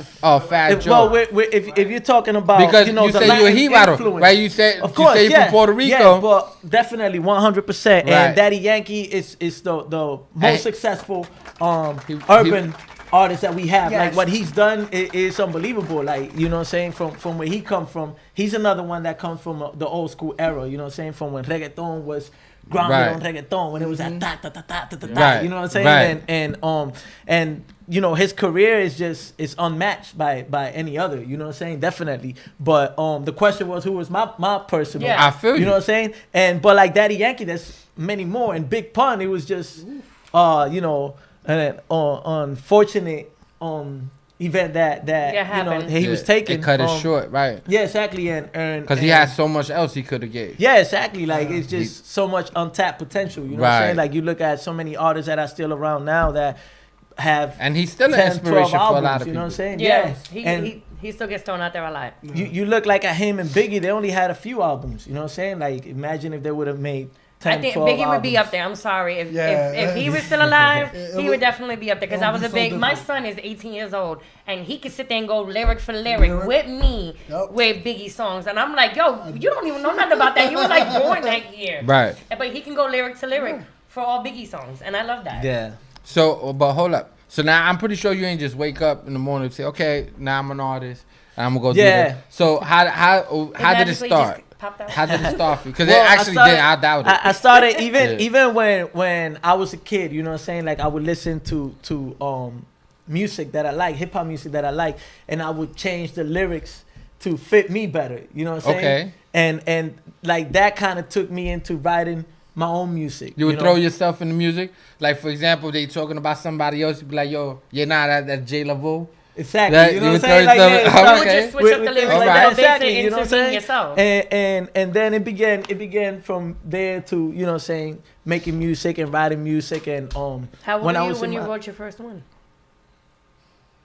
Fat Joe? Well, if you're talking about Because you know, you the say you a Latin he battle, influence, right? You said of course, you say yeah, from Puerto Rico. yeah, but definitely 100%. Right. And Daddy Yankee is the most successful urban artist that we have. Yes. Like what he's done is unbelievable. Like, you know what I'm saying, from where he come from, he's another one that comes from the old school era. You know what I'm saying, from when reggaeton was grounded Right. on reggaeton, when it was at ta ta ta ta ta ta ta. Right. You know what I'm saying, Right. and you know, his career is unmatched by any other. You know what I'm saying, definitely. But the question was, who was my personal? Yeah. I feel You know what I'm saying? But like Daddy Yankee, there's many more. And Big Pun, it was just you know, an unfortunate event that you know happened. he was taking. It cut it short, right? Yeah, exactly. And Because he had so much else he could have gave. yeah, exactly. Like it's just so much untapped potential. You know what I'm saying? Right. Like you look at so many artists that are still around now that have And he's still an 10, inspiration 12 for a albums, lot of you people. know what I'm saying? Yeah, And he still gets thrown out there a lot. you look like at him and Biggie, they only had a few albums. You know what I'm saying? Like imagine if they would have made 10, I think 12 Biggie would be albums. up there. I'm sorry. Yeah. If he was still alive, It he would- would definitely be up there. Because it I would was be a so big. My different. son is 18 years old, and he could sit there and go lyric for lyric with me Yep. with Biggie songs, and I'm like, yo, you don't even know nothing about that. You was like born that year, Right. But he can go lyric to lyric for all Biggie songs, and I love that. Yeah. So, but hold up. So now I'm pretty sure you ain't just wake up in the morning and say, okay, now I'm an artist. And I'm going to go Yeah. do this. So how did it magically start? just popped out. How did it start for you? Because Well, it actually did. I doubt it. I started even Yeah. even when I was a kid, you know what I'm saying? Like I would listen to music that I like, hip hop music that I like, and I would change the lyrics to fit me better. You know what I'm saying? Okay. And like that kind of took me into writing my own music. You would know? throw yourself in the music? Like, for example, they talking about somebody else. You'd be like, yo, you're not that Jay Lavoe. Exactly. That- you know you what I'm would saying? throw Like, yourself- yeah, okay. You would just switch up the with lyrics things a like little that. bit Exactly, to you know what I'm intervene saying? yourself. And then it began from there to, you know what I'm saying, making music and writing music and How old when were I you was when in you my- wrote your first one?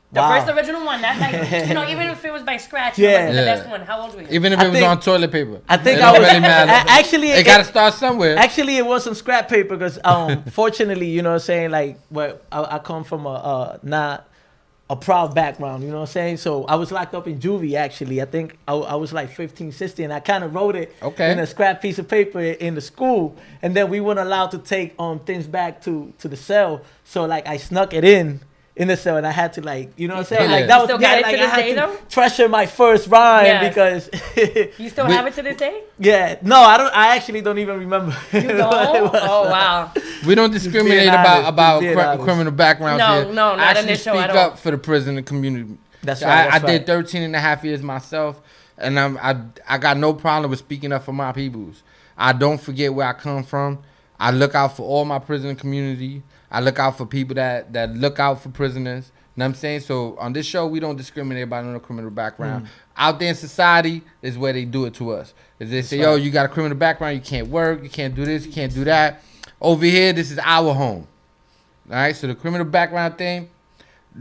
The Wow. first original one, that like, you know, even if it was by scratch, Yeah. it wasn't the Yeah. best one. How old were you? Even if I it was think- on toilet paper. I think it I don't was really matter. actually It got to start somewhere. Actually, it wasn't scrap paper because fortunately, you know what I'm saying, like I come from a not a proud background, you know what I'm saying? So I was locked up in juvie actually. I think I was like 15, 16, and I kind of wrote it in a scrap piece of paper in the school, and then we weren't allowed to take things back to the cell. So like I snuck it in in the cell, and I had to like, you know what I'm saying? Yeah. Like that was Still got it to like this I had day, to though? treasure my first rhyme Yes. because You still have it to this day? yeah, no, I actually don't even remember. You don't? Oh wow. We don't discriminate being honest, about just being honest. criminal backgrounds No, here. no, not I in actually this show speak at all. up for the prison and community. That's right. I that's did right. 13 and a half years myself, and I got no problem with speaking up for my peoples. I don't forget where I come from. I look out for all my prison community. I look out for people that look out for prisoners. You know what I'm saying? So on this show, we don't discriminate about no criminal background. Out there in society is where they do it to us. Is they say, yo, you got a criminal background, you can't work, you can't do this, you can't do that. Over here, this is our home. All right? So the criminal background thing,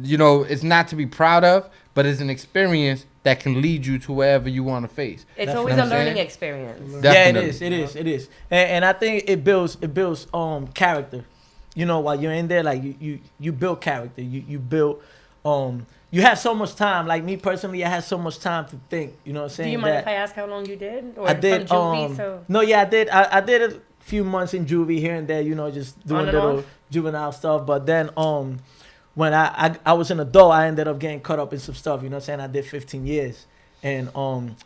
you know, it's not to be proud of, but it's an experience that can lead you to wherever you want to face. It's Definitely. always You know a what I'm learning saying? experience. Definitely. Yeah, it is. And I think it builds character. You know, while you're in there, like you build character. You build you have so much time. Like me personally, I had so much time to think. You know what I'm saying? Do you mind that if I ask how long you did? Or I did. From juvie, so No, yeah, I did. I did a few months in juvie here and there. You know, just doing On and little off? juvenile stuff. But then when I was an adult, I ended up getting caught up in some stuff. You know what I'm saying? I did 15 years, and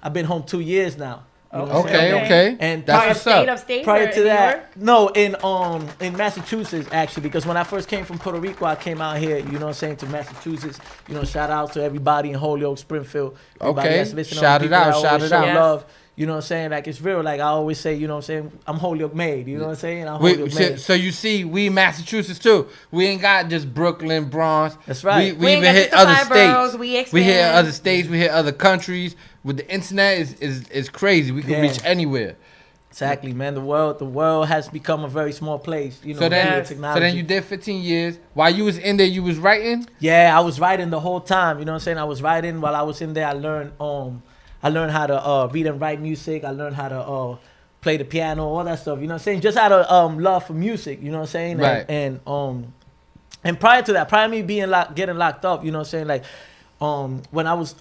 I've been home 2 years now. You know what I'm saying? Okay. And That's prior- what's up. upstate Prior or to New that, York? no, in Massachusetts actually, because when I first came from Puerto Rico, I came out here, you know what I'm saying, to Massachusetts. You know, shout out to everybody in Holyoke, Springfield. Everybody Okay. that's listening, Shout the it people out, that shout always it show out. love. You know what I'm saying? Like it's real. Like I always say, you know what I'm saying? I'm Holyoke made. You know what I'm saying? I'm Holyoke made. So you see, we Massachusetts too. We ain't got just Brooklyn, Bronx. That's right. We We ain't even got hit just the other 5 states. boroughs, we hit expand. other states. We hit other countries. With the internet is crazy. We can Yeah. reach anywhere. Exactly, man. The world has become a very small place. You know, So then, with technology. so then you did 15 years. While you was in there, you was writing. Yeah, I was writing the whole time. You know what I'm saying? I was writing while I was in there. I learned how to read and write music. I learned how to play the piano, all that stuff. You know what I'm saying? Just out of love for music. You know what I'm saying? Right. And prior to that, prior to me getting locked up, you know what I'm saying? Like when I was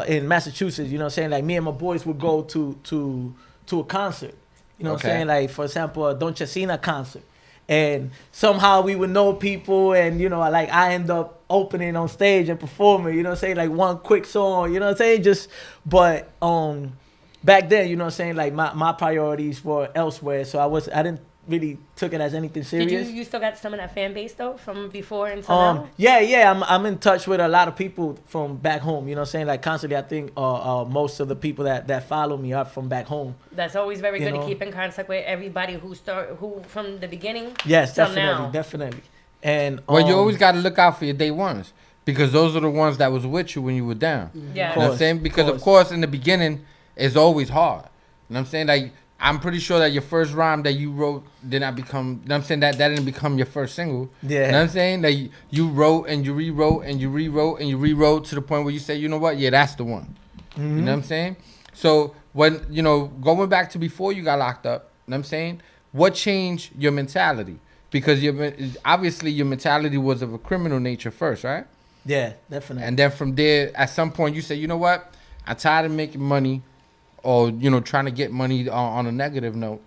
in Massachusetts, you know what I'm saying? Like me and my boys would go to a concert. You know what I'm Okay. saying? Like for example, a Don Chesina concert. And somehow we would know people, and you know, like I end up opening on stage and performing, you know what I'm saying, like one quick song, you know what I'm saying, just, but back then, you know what I'm saying, like my priorities were elsewhere, so I didn't really took it as anything Did serious. you still got some of that fan base though from before until now? Yeah, I'm in touch with a lot of people from back home, you know what I'm saying, like constantly. I think most of the people that follow me are from back home. That's always very You good know? to keep in contact with everybody who from the beginning. Yes, till definitely, now. definitely. And Well, you always got to look out for your day ones because those are the ones that was with you when you were down. Yeah. You know what I'm saying? Because of course in the beginning it's always hard. You know what I'm saying? Like I'm pretty sure that your first rhyme that you wrote did not become, you know what I'm saying, that didn't become your first single. Yeah. You know what I'm saying? Like you wrote and you rewrote and you rewrote and you rewrote to the point where you say, you know what? Yeah, that's the one. You know what I'm saying? So when, you know, going back to before you got locked up, you know what I'm saying? What changed your mentality? Because obviously your mentality was of a criminal nature first, right? Yeah, definitely. And then from there, at some point you say, you know what? I'm tired of making money or, you know, trying to get money on a negative note.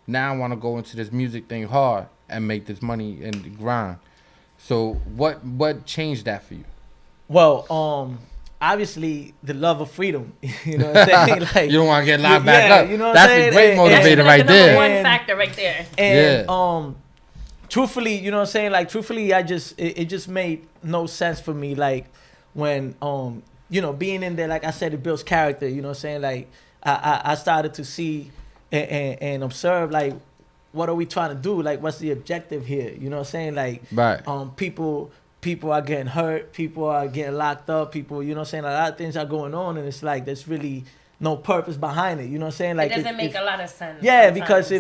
Now I want to go into this music thing hard and make this money and grind. So what changed that for you? Well, obviously the love of freedom. You know what I'm saying? Like You don't want to get locked back up. You know what That's I'm a saying? great And- motivator That's right the there. number one factor right there. And truthfully, you know what I'm saying? Like truthfully, it just made no sense for me. Like when you know, being in there, like I said, it builds character. You know what I'm saying? Like I started to see and observe, like, what are we trying to do? Like, what's the objective here? You know what I'm saying? Like, Right. People are getting hurt. People are getting locked up. People, you know what I'm saying? A lot of things are going on, and it's like there's really no purpose behind it. You know what I'm saying? Like It doesn't make a lot of sense. yeah, sometimes. because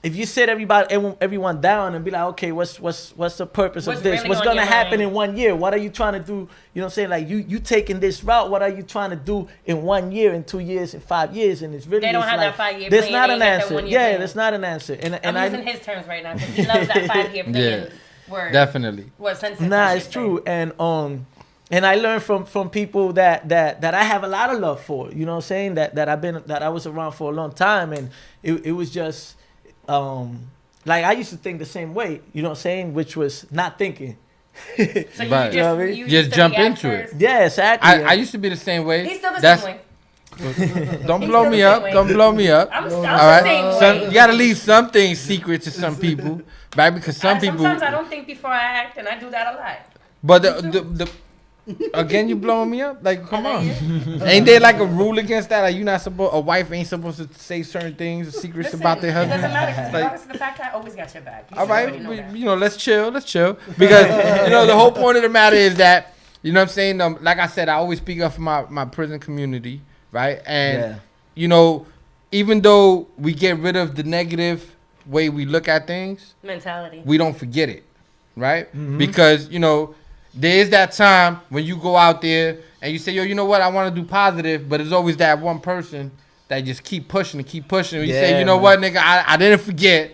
if you sit everyone down and be like, okay, what's the purpose What's of this? really What's on gonna your happen mind? in 1 year? What are you trying to do? You know what I'm saying? Like you taking this route. What are you trying to do in 1 year, in 2 years, in 5 years? And it's really They don't it's have like, that 5-year There's plan. not They an ain't got that answer. 1-year Yeah, plan. there's not an answer. And I'm I using his terms right now because he loves that 5-year plan. Yeah. Word. Definitely. What sentence? Nah, I it's should true. say. And I learned from people that I have a lot of love for. You know what I'm saying? That I was around for a long time, and it was just like I used to think the same way. You know what I'm saying? Which was not thinking. So Right. you You know what I mean? Just jump into it. Yeah, exactly. I used to be the same way. He's still the same way. Don't He's blow still me the up. same Don't way. blow me up. I'm All the right. same Some, way. you gotta leave some things secret to some people, right? Because some people. Sometimes I don't think before I act, and I do that a lot. But the again, you blowing me up? Like, come on. Ain't there like a rule against that? Like, you not supposed, a wife ain't supposed to say certain things, secrets Listen, about their husband. It doesn't matter. 'Cause Like, regardless of the fact that I always got your back. You all should already right, know that. you know, let's chill. Because, you know, the whole point of the matter is that, you know what I'm saying? Like I said, I always speak up for my prison community, right? And, you know, even though we get rid of the negative way we look at things, mentality, we don't forget it, right? Because, you know, there is that time when you go out there and you say, yo, you know what? I want to do positive, but there's always that one person that just keep pushing and keep pushing. And you say, you know what, nigga, I didn't forget.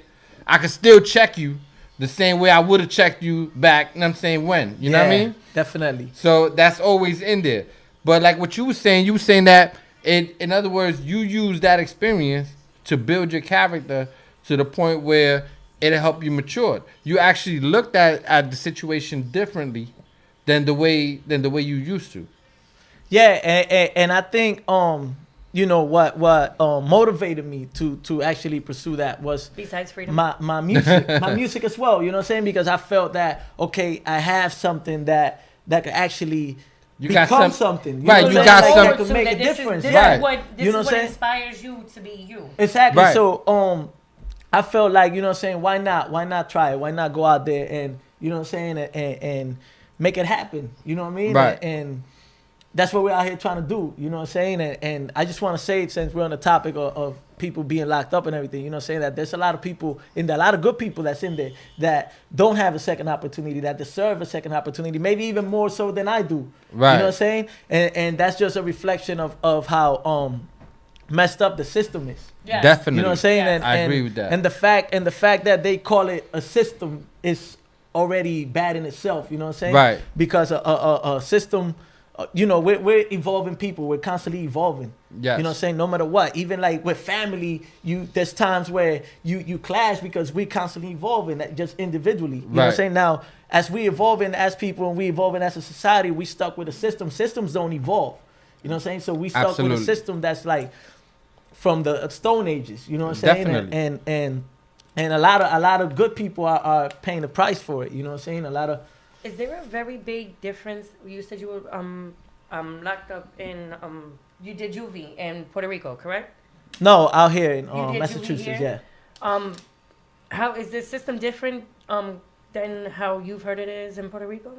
I can still check you the same way I would have checked you back. You know what I'm saying? When? You know what I mean? Definitely. So that's always in there. But like what you were saying that in other words, you use that experience to build your character to the point where it'll help you mature. You actually looked at the situation differently than the way you used to. Yeah, and I think you know what motivated me to actually pursue that was besides freedom, my music as well. You know what I'm saying? Because I felt that I have something that could actually become something. Right, you got something that could make a difference. This Right. is what You know what I'm saying? inspires you to be you. Exactly. Right. So I felt like, you know what I'm saying, why not try it? Why not go out there and, you know what I'm saying, and make it happen. You know what I mean? Right. And that's what we're out here trying to do. You know what I'm saying? And I just want to say, since we're on the topic of people being locked up and everything, you know what I'm saying, that there's a lot of people in there, a lot of good people that's in there that don't have a second opportunity, that deserve a second opportunity, maybe even more so than I do. Right. You know what I'm saying? And that's just a reflection of how messed up the system is. Yeah. Definitely. You know what I'm saying? Yeah. And, I agree with that. And the fact that they call it a system is already bad in itself. You know what I'm saying? Right. Because a system, you know, we're evolving people. We're constantly evolving. Yes. You know what I'm saying? No matter what. Even like with family, there's times where you clash because we constantly evolving, just individually. You know what I'm Right. saying? Now, as we evolving as people and we evolving as a society, we stuck with a system. Systems don't evolve. You know what I'm saying? So we stuck Absolutely. with a system that's like from the Stone Ages. You know what I'm saying? Definitely. And a lot of good people are paying the price for it. You know what I'm saying? A lot of. Is there a very big difference? You said you were locked up in you did juvie in Puerto Rico, correct? No, out here in You did Massachusetts, juvie yeah. here? How is this system different than how you've heard it is in Puerto Rico?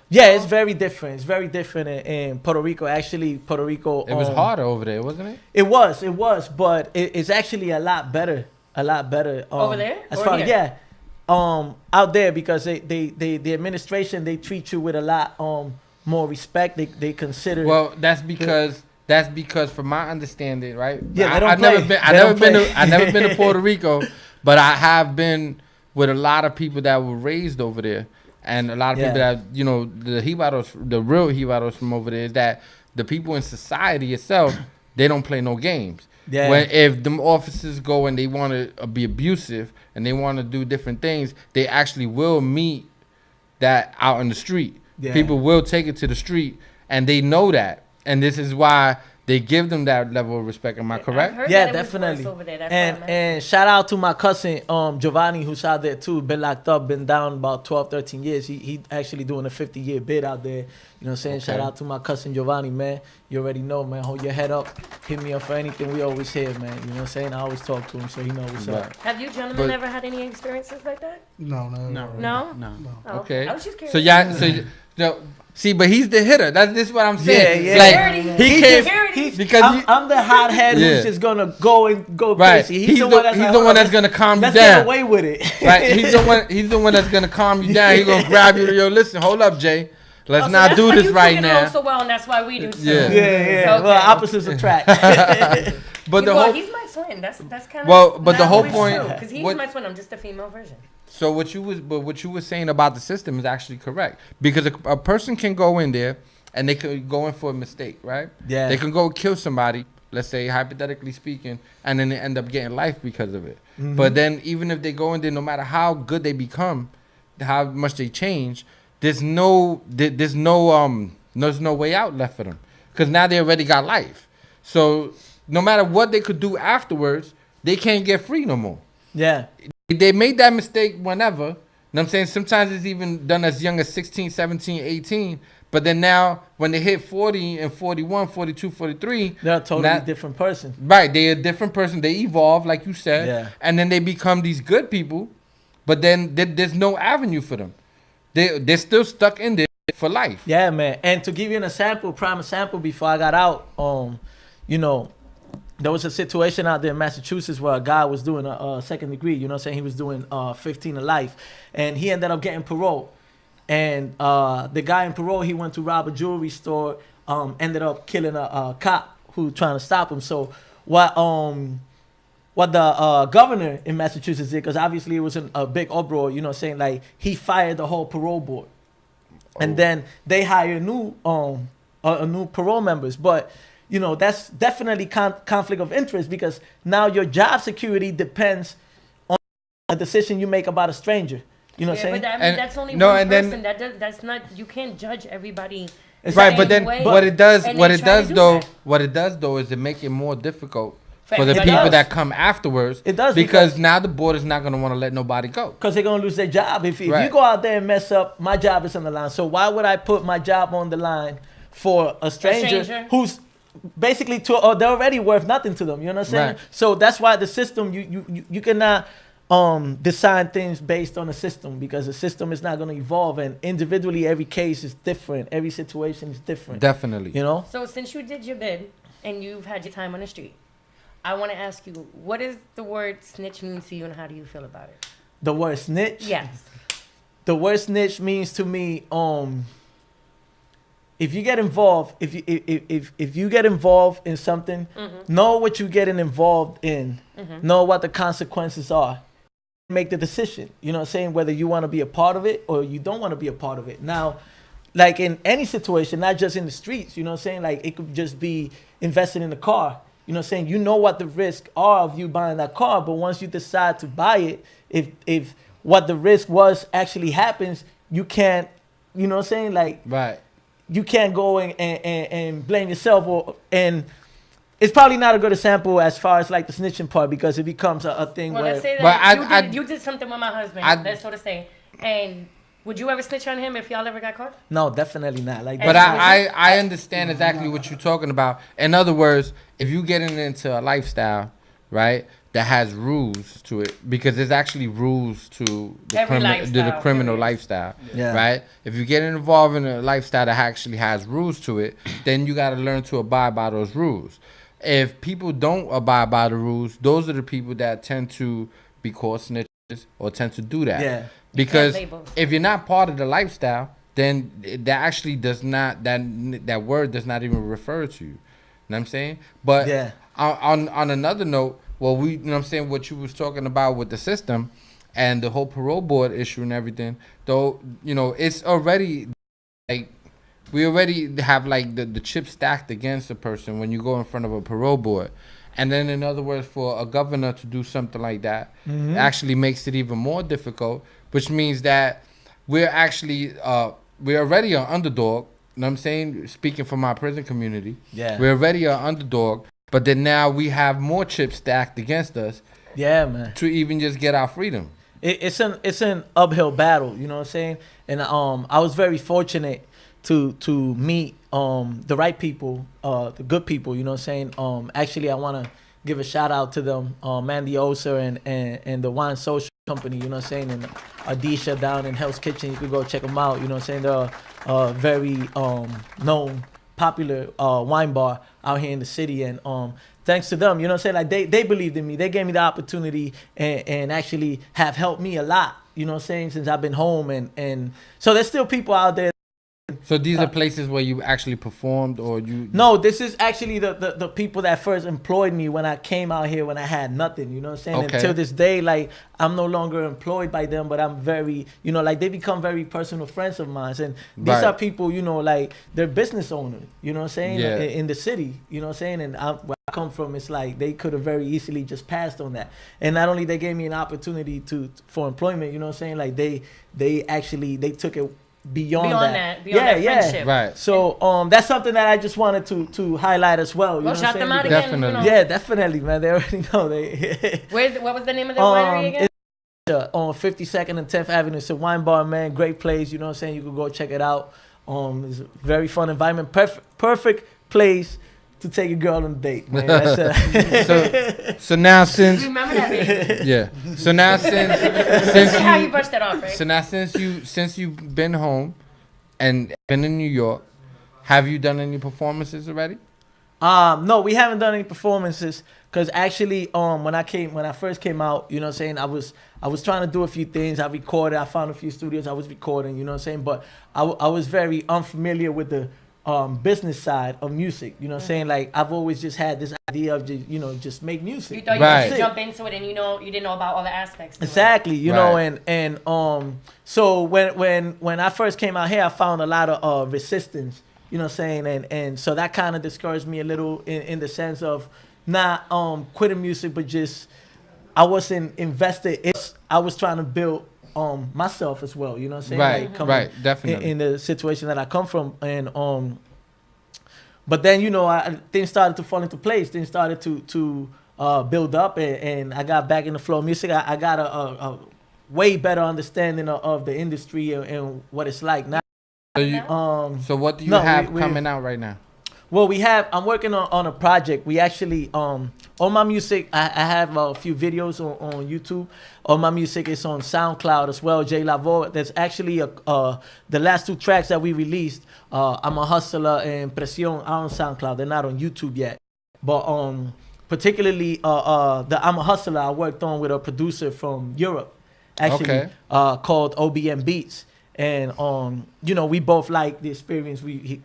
Yeah, it's very different. It's very different in Puerto Rico. Actually, Puerto Rico. It was harder over there, wasn't it? It was, but it's actually a lot better. Over there? As Or far here? yeah, out there because the administration, they treat you with a lot more respect. They consider. Well, that's because from my understanding, right? Yeah, they don't I've play. I've never been to Puerto Rico, but I have been with a lot of people that were raised over there, and a lot of people that, you know, the real jibaros from over there is that the people in society itself, they don't play no games. Yeah. When if them officers go and they want to be abusive and they want to do different things, they actually will meet that out in the street. Yeah. People will take it to the street, and they know that, and this is why they give them that level of respect. Am I correct? I've heard Yeah, that it was definitely. worse over there. That's why I'm asking. And shout out to my cousin Giovanni, who's out there too. Been locked up, been down about 12, 13 years. He actually doing a 50-year bid out there. You know what I'm saying? Okay. Shout out to my cousin Giovanni, man. You already know, man. Hold your head up. Hit me up for anything. We always here, man. You know what I'm saying? I always talk to him, so he knows what's up. Have you gentlemen But- ever had any experiences like that? No. No? No. Oh, Okay. I was just curious. So see, but he's the hitter. This is what I'm saying. Yeah, It's like, Security. he He's can't security. because I'm the hothead Yeah. who's just gonna go right. crazy. He's the one that's gonna calm you let's get down. away with it. Right. He's the one that's gonna calm you down. He's gonna grab you. Yo, listen, hold up, Jay. Let's Oh, so not that's do why this you right two get along now. so well, and that's why we do too. Yeah. Yeah. Okay. Well, opposites attract. But the Well, whole he's my twin. That's kind of Well, but the whole point- because he's what- my twin. I'm just a female version. So what you were saying about the system is actually correct, because a person can go in there and they could go in for a mistake, right? Yeah. They can go kill somebody, let's say hypothetically speaking, and then they end up getting life because of it. But then even if they go in there, no matter how good they become, how much they change, there's no way out left for them, because now they already got life. So no matter what they could do afterwards, they can't get free no more. Yeah. They made that mistake whenever. You know what I'm saying? Sometimes it's even done as young as 16, 17, 18. But then now, when they hit 40 and 41, 42, 43... They're a totally different person. Right. They're a different person. They evolve, like you said. Yeah. And then they become these good people. But then there's no avenue for them. They're still stuck in there for life. Yeah, man. And to give you prime example, before I got out, you know, there was a situation out there in Massachusetts where a guy was doing a second degree. You know what I'm saying? He was doing 15 to life. And he ended up getting parole. And the guy in parole, he went to rob a jewelry store, ended up killing a cop who trying to stop him. So what the governor in Massachusetts did, because obviously it was a big uproar, you know what I'm saying? Like, he fired the whole parole board. And then they hired new parole members. But you know, that's definitely conflict of interest, because now your job security depends on a decision you make about a stranger. You know what I'm saying? But that's only one person. That's not. You can't judge everybody. Right, but then what it does though is it make it more difficult for the people that come afterwards. It does, because now the board is not going to want to let nobody go. Because they're going to lose their job. If you go out there and mess up, my job is on the line. So why would I put my job on the line for a stranger who's basically they're already worth nothing to them? You know what I'm saying? Right. So that's why the system, you cannot decide things based on the system, because the system is not going to evolve, and individually every case is different, every situation is different. Definitely. You know? So since you did your bid and you've had your time on the street, I want to ask you, what does the word snitch mean to you, and how do you feel about it? The word snitch? Yes. The word snitch means to me, if you get involved, if you get involved in something, know what you're getting involved in, know what the consequences are, make the decision. You know what I'm saying? Whether you want to be a part of it or you don't want to be a part of it. Now, like in any situation, not just in the streets, you know what I'm saying? Like, it could just be investing in a car. You know what I'm saying? You know what the risks are of you buying that car, but once you decide to buy it, if what the risk was actually happens, you can't, you know what I'm saying? Like, right. You can't go and blame yourself, and it's probably not a good example as far as like the snitching part, because it becomes a thing where. Let's say that you did something with my husband. That's so to say, and would you ever snitch on him if y'all ever got caught? No, definitely not. Like, but I understand exactly what you're talking about. In other words, if you getting into a lifestyle, right, that has rules to it, because there's actually rules to the criminal lifestyle, right? If you get involved in a lifestyle that actually has rules to it, then you got to learn to abide by those rules. If people don't abide by the rules, those are the people that tend to be called snitches or tend to do that. Yeah. Because if you're not part of the lifestyle, then that actually does not, that word does not even refer to you. You know what I'm saying? But on another note, well, you know what I'm saying, what you was talking about with the system and the whole parole board issue and everything, though, you know, it's already, like, we already have, like, the chip stacked against a person when you go in front of a parole board. And then, in other words, for a governor to do something like that actually makes it even more difficult, which means that we're actually, we're already an underdog. You know what I'm saying? Speaking for my prison community. Yeah. We're already an underdog. But then now we have more chips stacked against us. Yeah, man. To even just get our freedom. It's an uphill battle, you know what I'm saying? And I was very fortunate to meet the right people, the good people, you know what I'm saying? Actually, I want to give a shout out to them, Mandy Oser and the Wine Social Company, you know what I'm saying? And Adisha down in Hell's Kitchen, you could go check them out, you know what I'm saying? They're very known, popular wine bar out here in the city, and thanks to them, you know what I'm saying, like they believed in me. They gave me the opportunity and actually have helped me a lot, you know what I'm saying, since I've been home, and so there's still people out there. So these are places where you actually performed, or you? No, this is actually the people that first employed me when I came out here when I had nothing, you know what I'm saying? Okay. Until this day, like, I'm no longer employed by them, but I'm very, you know, like, they become very personal friends of mine. And these are people, you know, like, they're business owners, you know what I'm saying? Yeah. In the city, you know what I'm saying? And where I come from, it's like they could have very easily just passed on that. And not only they gave me an opportunity for employment, you know what I'm saying? Like, they actually took it beyond that. Beyond that friendship. Right. So that's something that I just wanted to highlight as well. You know shout them out again. Definitely. You know? Yeah, definitely, man. They already know. What was the name of the winery again? On 52nd and 10th Avenue. It's a wine bar, man. Great place. You know what I'm saying? You can go check it out. It's a very fun environment. Perfect place to take a girl on a date, man. So now since Remember that, baby. yeah. So now since How you brushed that off, right? So now since you've been home and been in New York, have you done any performances already? No, we haven't done any performances because actually, when I first came out, you know what I'm saying, I was trying to do a few things. I recorded. I found a few studios. I was recording. You know what I'm saying, but I was very unfamiliar with the business side of music. You know what I'm saying, like I've always just had this idea of just make music. You thought you could jump into it, and you didn't know about all the aspects. Exactly. You know, and so when I first came out here, I found a lot of resistance. You know what I'm saying? And so that kind of discouraged me a little in the sense of not quitting music, but just I wasn't invested. I was trying to build myself as well. You know what I'm saying? Right, definitely. In the situation that I come from. And but then, things started to fall into place. Things started to build up, and I got back in the flow of music. I got a way better understanding of the industry and what it's like now. So what do you have coming out right now? Well, I'm working on a project. We actually, all my music, I have a few videos on YouTube. All my music is on SoundCloud as well, Jay Lavoe. There's actually the last 2 tracks that we released, I'm a Hustler and Presión, are on SoundCloud. They're not on YouTube yet. But particularly the I'm a Hustler, I worked on with a producer from Europe, actually, called OBM Beats. And we both liked the experience. We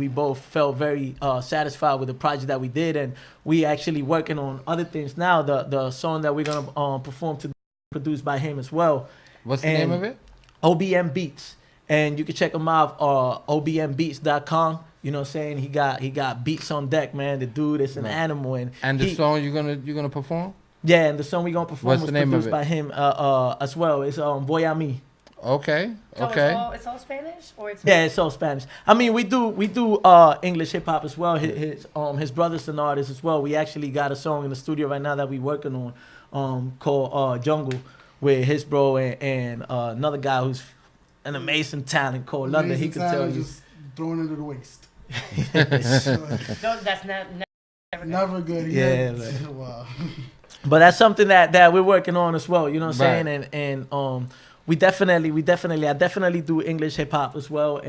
both felt very satisfied with the project that we did, and we actually working on other things now. The song that we're gonna perform to produced by him as well. What's the name of it? OBM Beats, and you can check him out obmbeats.com. You know what I'm saying? He got beats on deck, man. The dude is an animal, and the song you're gonna perform? Yeah, and the song we're gonna perform was produced by him as well. It's Voy a mí. Okay. So it's all Spanish, or it's it's all Spanish. I mean, we do English hip hop as well. His brother's an artist as well. We actually got a song in the studio right now that we working on called Jungle with his bro and another guy who's an amazing talent called London. He could tell you. Just throwing it to the waist. No, that's never good. Yeah. Wow. But that's something that we're working on as well. You know what I'm saying? And I definitely do English hip hop as well,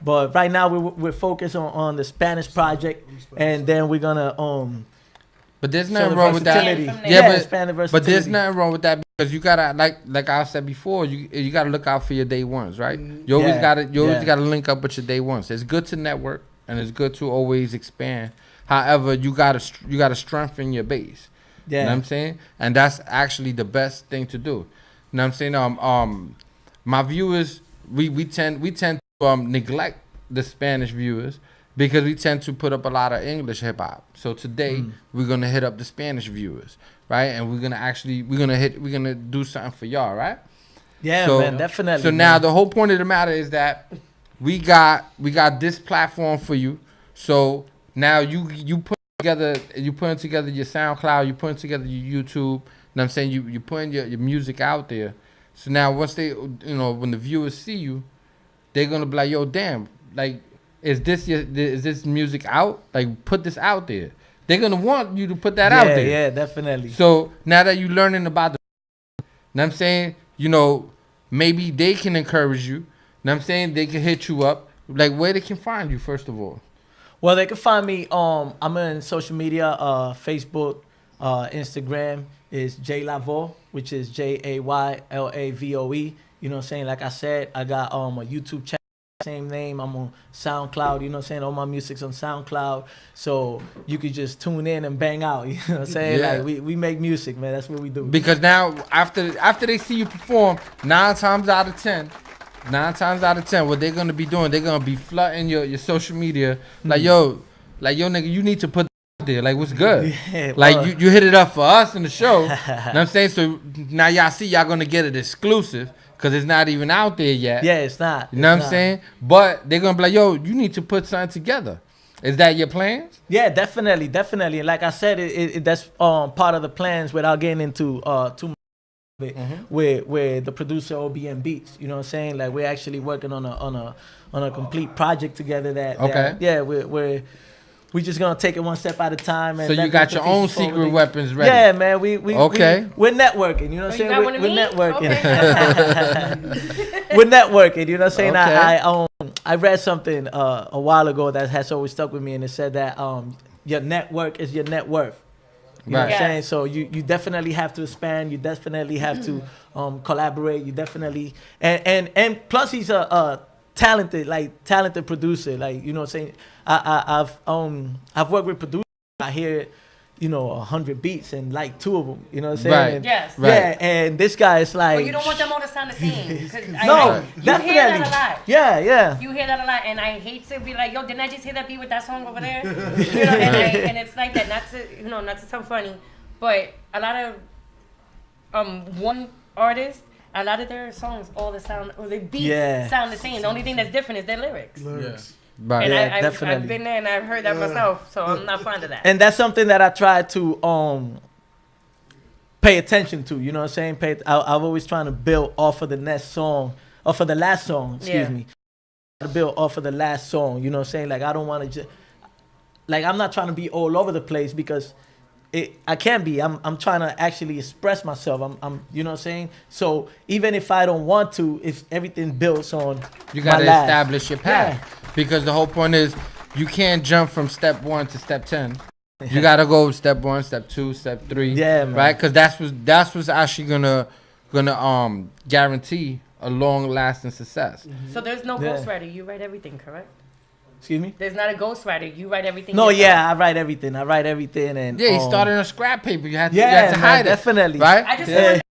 but right now we're focused on the Spanish project, and then we're gonna But there's nothing wrong with that. But there's nothing wrong with that because you gotta like I said before, you gotta look out for your day ones, right? You always gotta link up with your day ones. It's good to network and it's good to always expand. However, you gotta strengthen your base. Yeah. You know what I'm saying? And that's actually the best thing to do. You know what I'm saying? My viewers, we tend to neglect the Spanish viewers because we tend to put up a lot of English hip hop. So today we're gonna hit up the Spanish viewers, right? And we're gonna do something for y'all, right? Yeah, man, definitely. So now the whole point of the matter is that we got this platform for you. So now you putting together your SoundCloud, you putting together your YouTube. You know what I'm saying? You're putting your music out there. So now once they, when the viewers see you, they're going to be like, yo, damn, like, is this music out? Like, put this out there. They're going to want you to put that out there. Yeah, definitely. So now that you're learning about you know what I'm saying? Maybe they can encourage you. You know what I'm saying? They can hit you up. Like, where they can find you, first of all. Well, they can find me, I'm in social media, Facebook, Instagram is Jay Lavoe, which is JayLavoe. You know what I'm saying? Like I said, I got a YouTube channel, same name. I'm on SoundCloud. You know what I'm saying? All my music's on SoundCloud, so you could just tune in and bang out. You know what I'm saying? Yeah. Like we make music, man. That's what we do. Because now after they see you perform, 9 times out of 10, what they're gonna be doing, they're gonna be flooding your social media like yo nigga, you need to put there, like, what's good? Yeah, like you hit it up for us in the show. You know what I'm saying? So now y'all see y'all gonna get it exclusive. because it's not even out there yet. Yeah, it's not. You know what I'm saying? But they're gonna be like, yo, you need to put something together. Is that your plans? Yeah, definitely. And like I said, that's part of the plans without getting into too much of it. Where the producer OBM Beats, you know what I'm saying? Like we're actually working on a complete project together. We're just gonna take it one step at a time. And so you got your own secret weapons ready? Yeah, man. We're networking. You know what I'm saying? We're networking. Okay. We're networking. You know what I'm saying? Okay. I read something a while ago that has always stuck with me, and it said that your network is your net worth. You know what I'm saying? So you definitely have to expand. You definitely have to collaborate. You definitely and plus he's a talented producer. Like, you know what I'm saying? I've worked with producers. I hear, 100 beats and like 2 of them. You know what I'm saying? Right. And, Yes. Right. Yeah, and this guy is like. But you don't want them all to sound the same. No, You definitely. hear that a lot. Yeah. You hear that a lot, and I hate to be like, yo, didn't I just hear that beat with that song over there? And it's like that. Not to sound funny, but a lot of one artist, a lot of their songs, the beats sound the same. The only thing that's different is their lyrics. Right. And definitely. I've been there and I've heard that myself, so I'm not fond of that. And that's something that I try to pay attention to. You know what I'm saying? I'm always trying to build off of the next song, off of the last song. Excuse me. To build off of the last song. You know what I'm saying? Like I don't want to just I'm not trying to be all over the place because I can't be. I'm trying to actually express myself. I'm you know what I'm saying? So even if I don't want to, if everything builds on You got to my last. establish your path. Because the whole point is you can't jump from step 1 to step 10. You got to go step 1, step 2, step 3. Yeah, man. Right? Because that's what's actually gonna guarantee a long lasting success. So there's no ghostwriter. You write everything, correct? Excuse me? There's not a ghostwriter. You write everything. No, yourself. yeah, I write everything. And Yeah, he started on scrap paper. You had to man, hide it. Definitely. Right? I just want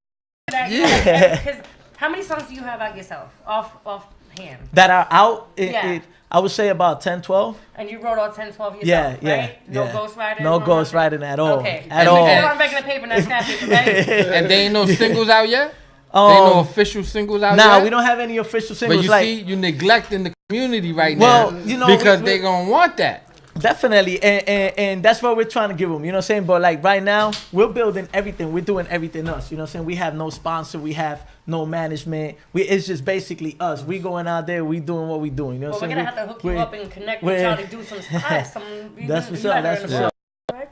that. Because how many songs do you have out yourself off hand? That are out. Yeah. I would say about 10, 12. And you wrote all 10, 12 yourself, Yeah, right? No ghostwriter? No ghostwriting at all. Okay. At all. You're on regular paper, not scrap paper, right? And they ain't no singles out yet? They ain't no official singles out yet? Nah, we don't have any official singles. But you see, you're neglecting the community right Well, now. you know, because they gonna want that. Definitely, and that's what we're trying to give them. You know what I'm saying? But like right now, we're building everything. We're doing everything us. You know what I'm saying? We have no sponsor. We have no management. It's just basically us. We going out there. We doing what we doing. You know what I'm We're saying? gonna have to hook you up and connect with y'all to do some stuff. That's what's up. That's what's up.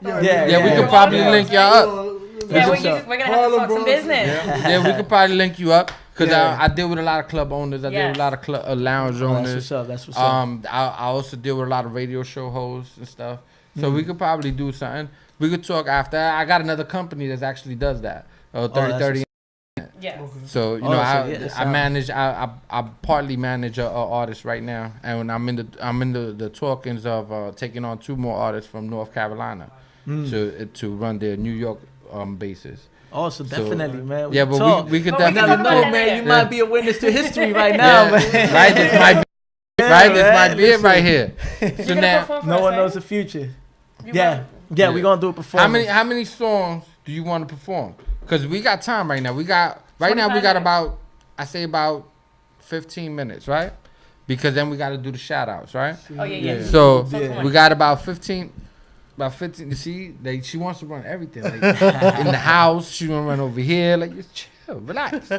Yeah, we could probably link y'all up. Yeah, we're gonna have to talk some business. Yeah, we could probably link you up. Because I deal with a lot of club owners. I deal with a lot of lounge owners. That's what's up. I also deal with a lot of radio show hosts and stuff. So we could probably do something. We could talk after. I got another company that actually does that. 3030. Yeah. So I manage. I partly manage an artist right now, and I'm in the talkings of taking on 2 more artists from North Carolina to run their New York bases. Oh, so definitely, man. Yeah, but we could definitely know, man. You might be a witness to history right now, man. Right, this might be it right here. So now, no one knows the future. Yeah, we're gonna do a performance. How many songs do you want to perform? Because we got time right now. We got about 15 minutes, right? Because then we got to do the shout outs, right? Oh yeah. So we got about 15. You see, she wants to run everything. Like in the house, she want to run over here. Like, just chill, relax.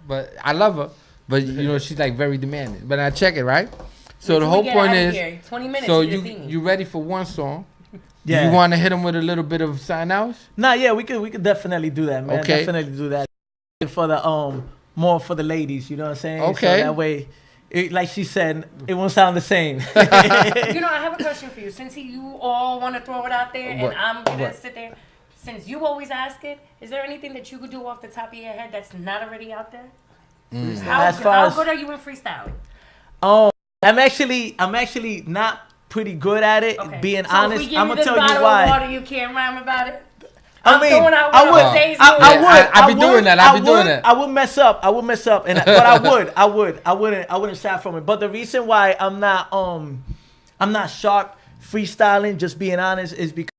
But I love her. But she's like very demanding. But I check it, right? So the whole point is, 20 minutes. So you ready for one song? Yeah. You want to hit them with a little bit of something else? Nah, yeah, we could definitely do that, man. Okay. Definitely do that. For the more for the ladies, you know what I'm saying? Okay. So that way. Like she said, it won't sound the same. I have a question for you. Since you all want to throw it out there, and I'm gonna sit there. Since you always ask it, is there anything that you could do off the top of your head that's not already out there? How good are you in freestyling? I'm actually not pretty good at it. Okay. Being honest, if we give I'm you gonna tell bottle you why. Of water, you can't rhyme about it. I mean, I be doing that. I would mess up, but I wouldn't shy from it. But the reason why I'm not sharp freestyling, just being honest, is because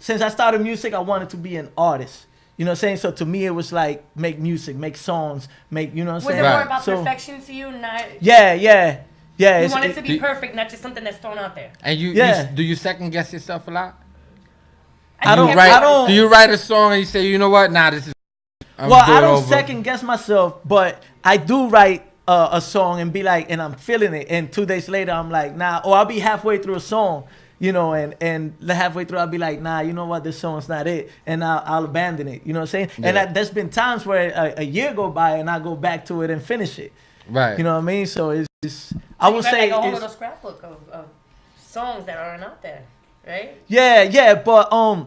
since I started music, I wanted to be an artist. You know what I'm saying? So to me, it was like make music, make songs, make, you know what I'm Was saying? it more about perfection to you? Not. Yeah. You want it to be perfect, not just something that's thrown out there. And you do you second guess yourself a lot? I don't. Do you write a song and you say, you know what? Nah, this is. I don't second guess myself, but I do write a song and be like, and I'm feeling it, and 2 days later I'm like, nah, or I'll be halfway through a song, you know, and halfway through I'll be like, nah, you know what, this song's not it, and I'll abandon it, you know what I'm saying? Yeah. And there's been times where a year go by and I go back to it and finish it, right? You know what I mean? So it's just, I would say, like a whole little scrapbook of songs that aren't out there, right? Yeah, but I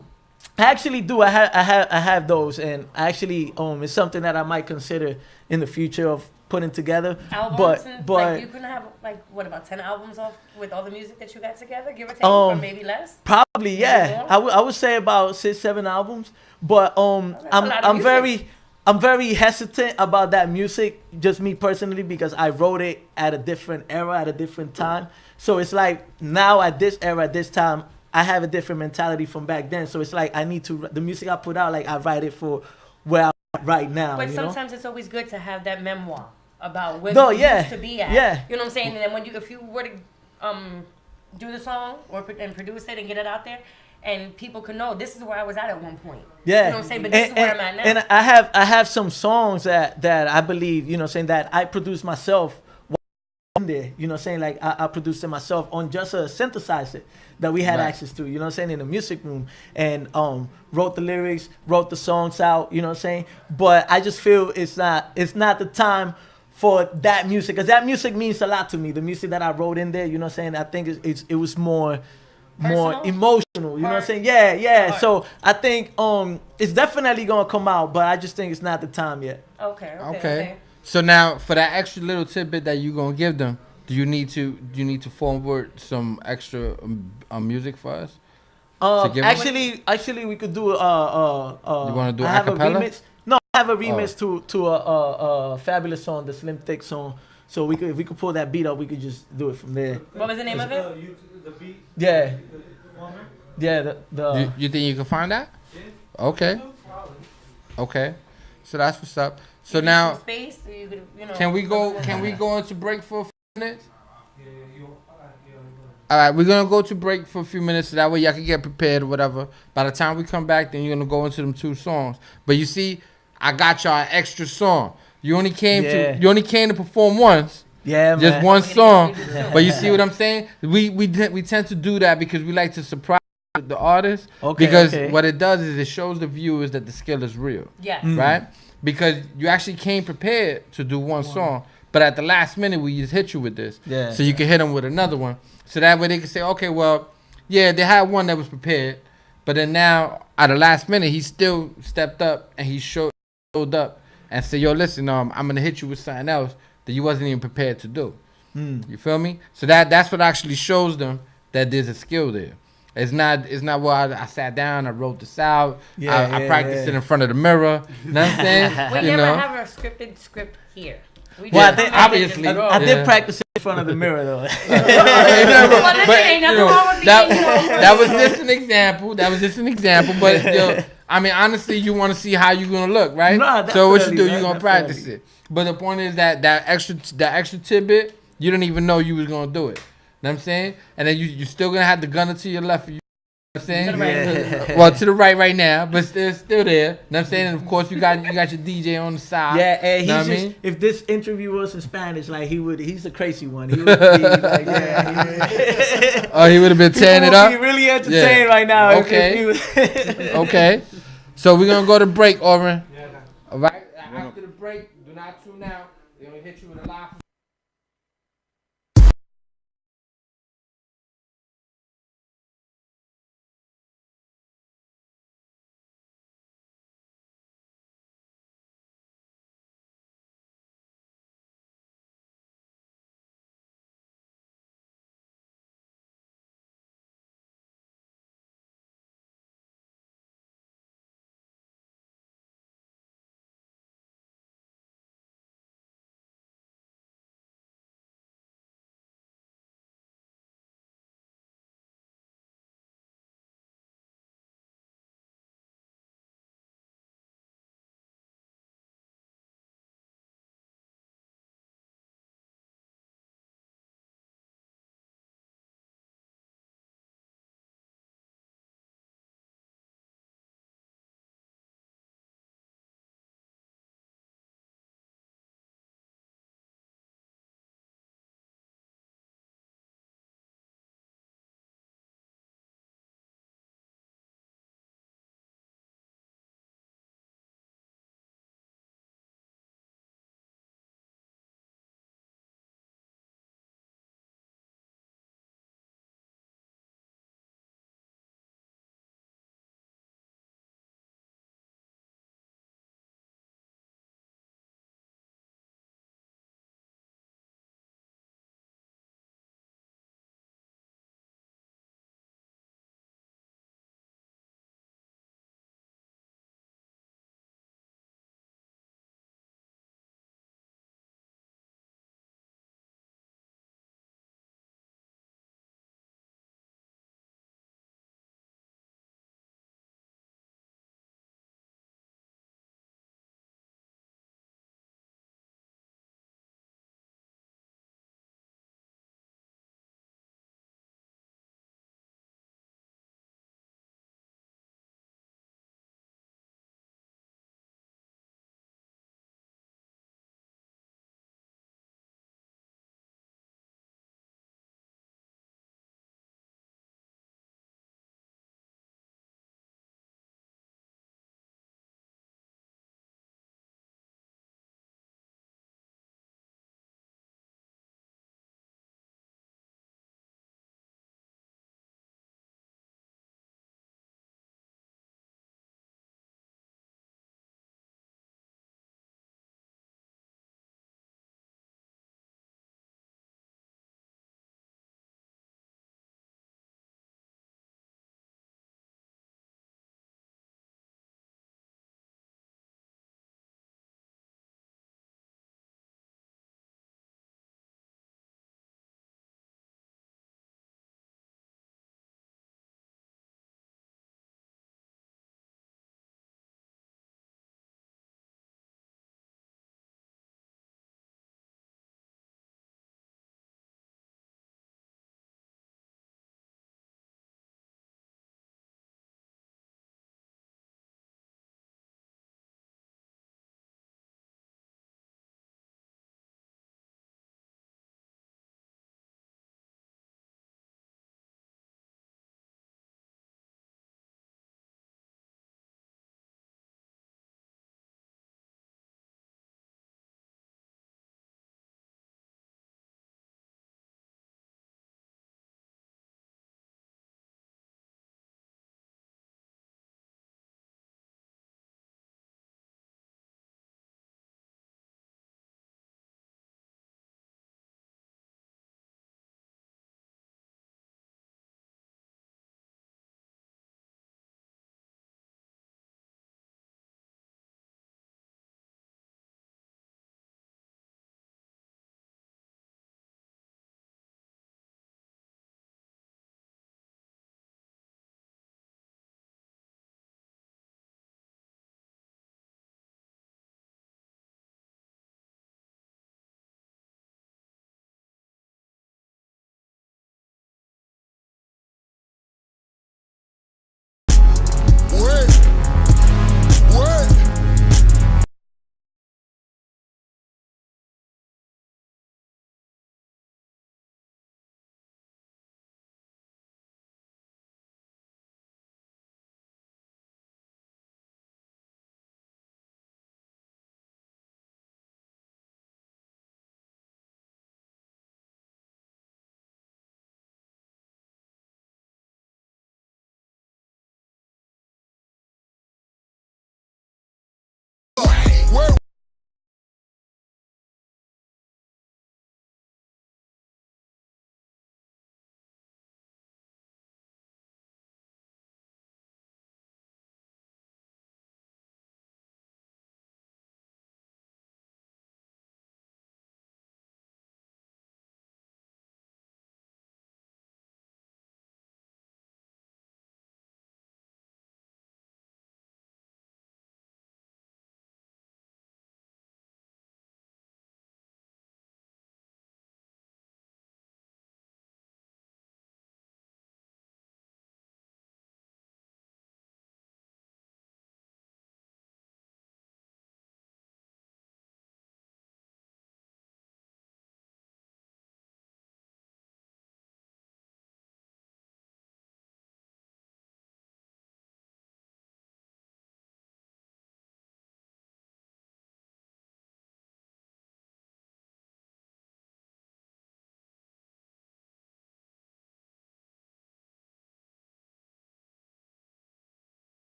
actually do. I have those, and actually, it's something that I might consider in the future of putting together. Albums, but like you couldn't have like what about 10 albums off with all the music that you got together, give or take, or maybe less. Probably, yeah. I would say about 6-7 albums, but I'm very hesitant about that music, just me personally, because I wrote it at a different era, at a different time. So it's like now at this era, at this time, I have a different mentality from back then. So it's like I need to, the music I put out, like I write it for where I'm at right now. But sometimes it's always good to have that memoir about where you used to be at. Yeah. You know what I'm saying? And then if you were to do the song and produce it and get it out there, and people can know this is where I was at one point. Yeah. You know what I'm saying? But this is where I'm at now. And I have some songs that I believe, you know what I'm saying, that I produced myself in there. You know what I'm saying? Like I produced it myself on just a synthesizer that we had access to, you know what I'm saying, in the music room, and wrote the lyrics, wrote the songs out, you know what I'm saying? But I just feel it's not the time for that music, because that music means a lot to me. The music that I wrote in there, you know what I'm saying? I think it was more emotional, you know what I'm saying? Yeah. So I think it's definitely gonna come out, but I just think it's not the time yet. Okay. So now for that extra little tidbit that you gonna give them, do you need to forward some extra music for us? Actually, we could do you want to do a cappella? No, I have a remix to a fabulous song, the Slim Thick song. So if we could pull that beat up, we could just do it from there. What was the name of it? The beat. Yeah. The You think you can find that? Yeah. Okay. So that's what's up. So now, space, so you could, can we go into break for a few minutes? All right, we're gonna go to break for a few minutes so that way y'all can get prepared or whatever. By the time we come back, then you're gonna go into them 2 songs. But you see, I got y'all an extra song. You only came to perform once. Yeah, just man. one song. But you see what I'm saying? We tend to do that because we like to surprise the artist. Because what it does is it shows the viewers that the skill is real. Yes. Right? Because you actually came prepared to do one song, but at the last minute we just hit you with this. Yeah. So you can hit them with another one. So that way they can say, okay, well, yeah, they had one that was prepared, but then now at the last minute he still stepped up and he showed up and said, yo, listen, I'm gonna hit you with something else that you wasn't even prepared to do. You feel me? So that's what actually shows them that there's a skill there. It's not well, I sat down, I wrote this out, I practiced it in front of the mirror. You know what I'm saying? We never have a scripted script here. Obviously. I did practice it in front of the mirror though. That was just an example. But I mean, honestly, you want to see how you're gonna look, right? No, so what you do, you're gonna practice it. But the point is that extra tidbit, you didn't even know you was gonna do it. Know what I'm saying? And then you still gonna have the gunner to your left. You know what I'm saying? To the right. Well, to the right now, but still there. Know what I'm saying? And of course you got your DJ on the side. Yeah, and know what I mean? If this interview was in Spanish, like he's the crazy one. He would be like, oh, he would have been tearing it up. He really entertained right now. Okay. Okay. So we're gonna go to break, Oren. All right. After the break, do not tune out. They're gonna hit you with a live.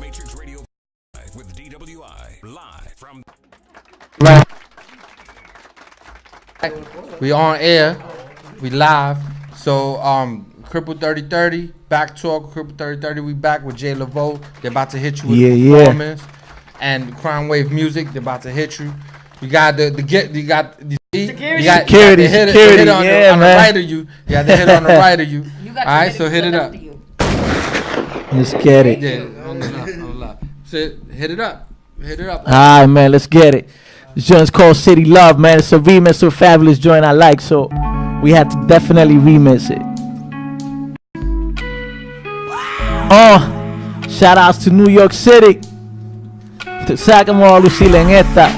Matrix Radio with DWI live from. We on air. We live. So Cripple3030, Backtalk, Cripple3030. We back with Jay Lavoe. They're about to hit you with the performance. And CrimeWave Music, they're about to hit you. You got the security hit on the right of you. You got the hit on the right of you. All right, so hit it up. Let's get it. Yeah, hold up. So hit it up. Hit it up. All right, man, let's get it. This joint's called City Love, man. It's a remix of a fabulous joint I like, so we had to definitely remix it. Shout outs to New York City. ¿Sabes cómo va a lucir en esta?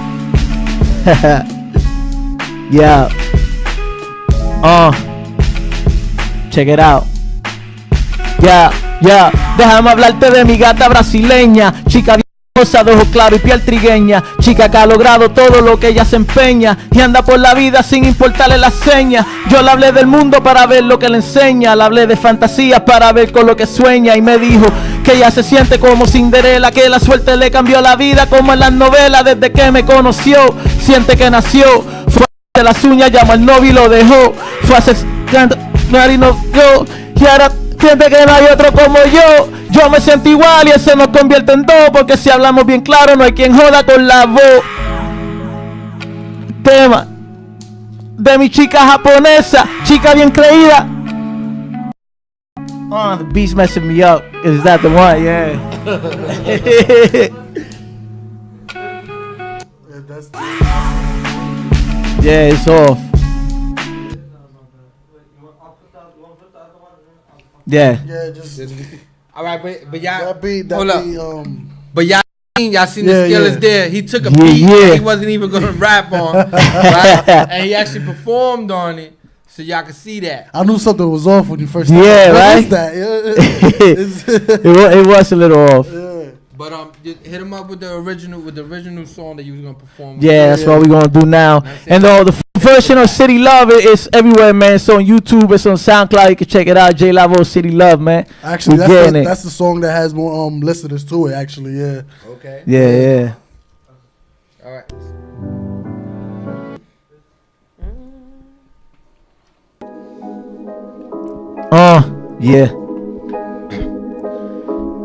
Yeah. Check it out. Yeah. Déjame hablarte de mi gata brasileña. Chica hermosa, de ojos claros y piel trigueña. Chica que ha logrado todo lo que ella se empeña y anda por la vida sin importarle las señas. Yo le hablé del mundo para ver lo que le enseña. Le hablé de fantasías para ver con lo que sueña. Y me dijo que ella se siente como Cinderela, que la suerte le cambió la vida como en las novelas. Desde que me conoció, siente que nació. Fue de las uñas, llamó al novio y lo dejó. Fue asesinando y no yo. Y ahora siente que no hay otro como yo. Yo me siento igual y eso nos convierte en dos. Porque si hablamos bien claro, no hay quien joda con la voz. Tema de mi chica japonesa, chica bien creída. The beat's messing me up. Is that the one? Yeah. Yeah, it's off. Yeah. All right, but y'all. That beat, but y'all seen the skill is there. He took a beat that he wasn't even gonna rap on, right? And he actually performed on it, so y'all can see that. I knew something was off when you first started. Yeah, right. What is that? It was a little off. Yeah. But hit him up with the original song that you was gonna perform. That's what we're gonna do now. And the version of City Love is everywhere, man. It's on YouTube, it's on SoundCloud. You can check it out. Jay Lavoe, City Love, man. Actually, that's the song that has more listeners to it. Actually, yeah. Okay. Yeah. All right.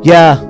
Yeah.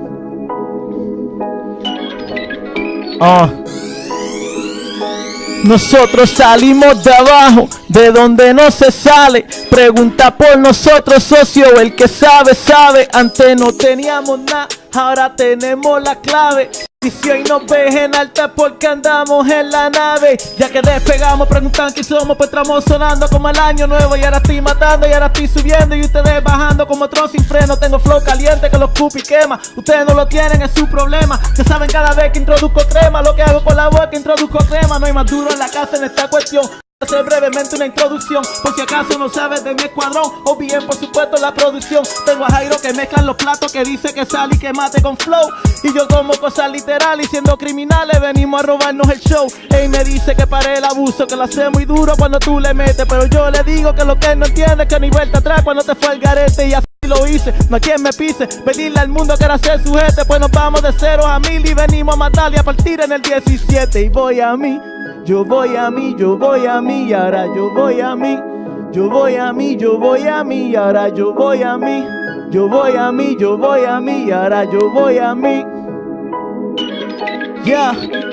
Nosotros salimos de abajo, de donde no se sale. Pregunta por nosotros, socio, el que sabe, sabe. Antes no teníamos nada, ahora tenemos la clave. Y si hoy nos ves en alta porque andamos en la nave. Ya que despegamos, preguntan quién somos, pues estamos sonando como el año nuevo. Y ahora estoy matando, y ahora estoy subiendo, y ustedes bajando como tron sin freno. Tengo flow caliente que los escupe y quema. Ustedes no lo tienen, es su problema. Ya saben cada vez que introduzco crema, lo que hago con la boca, introduzco crema. No hay más duro en la casa en esta cuestión. Hacer brevemente una introducción, por si acaso no sabes de mi escuadrón, o bien por supuesto la producción. Tengo a Jairo que mezclan los platos, que dice que sal y que mate con flow. Y yo como cosas literales y siendo criminales venimos a robarnos el show. Ey, me dice que pare el abuso, que lo hace muy duro cuando tú le metes. Pero yo le digo que lo que él no entiende es que no hay vuelta atrás cuando te fue el garete. Y así lo hice, no hay quien me pise. Pedirle al mundo que era ser sujete, pues nos vamos de 0 a 1000 y venimos a matar y a partir en el 17. Y voy a mí. Yo voy a mí, yo voy a mí, y ahora yo voy a mí. Yo voy a mí, yo voy a mí, y ahora yo voy a mí. Yo voy a mí, yo voy a mí, y ahora yo voy a mí.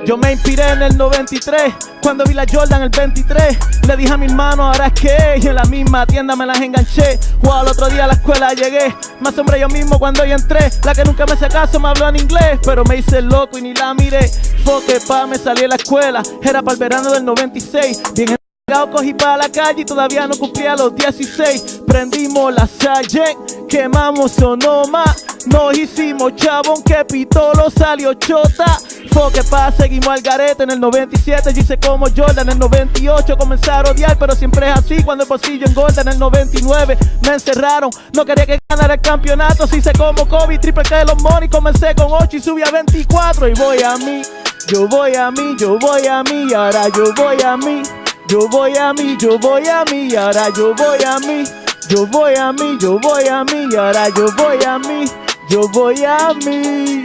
Yo me inspiré en el 93, cuando vi la Jordan el 23. Le dije a mi hermano, ahora es que y en la misma tienda me las enganché. Al otro día a la escuela llegué, me asombré yo mismo cuando yo entré. La que nunca me hacía caso me habló en inglés, pero me hice loco y ni la miré. Foque pa, me salí de la escuela, era para el verano del 96. Bien cogí para la calle y todavía no cumplía los 16. Prendimos la Sargent, quemamos Sonoma. Nos hicimos chabón que Pitolo salió chota. Foque pa, seguimos al garete. En el 97 yo hice como Jordan. En el 98 comencé a odiar, pero siempre es así cuando el bolsillo engorda. En el 99 me encerraron, no quería que ganara el campeonato. Se hice como Kobe, triple que los money. Comencé con 8 y subí a 24. Y voy a mí, yo voy a mí, yo voy a mí, y ahora yo voy a mí. Yo voy a mí, yo voy a mí, y ahora yo voy a mí. Yo voy a mí, yo voy a mí, y ahora yo voy a mí. Yo voy a mí.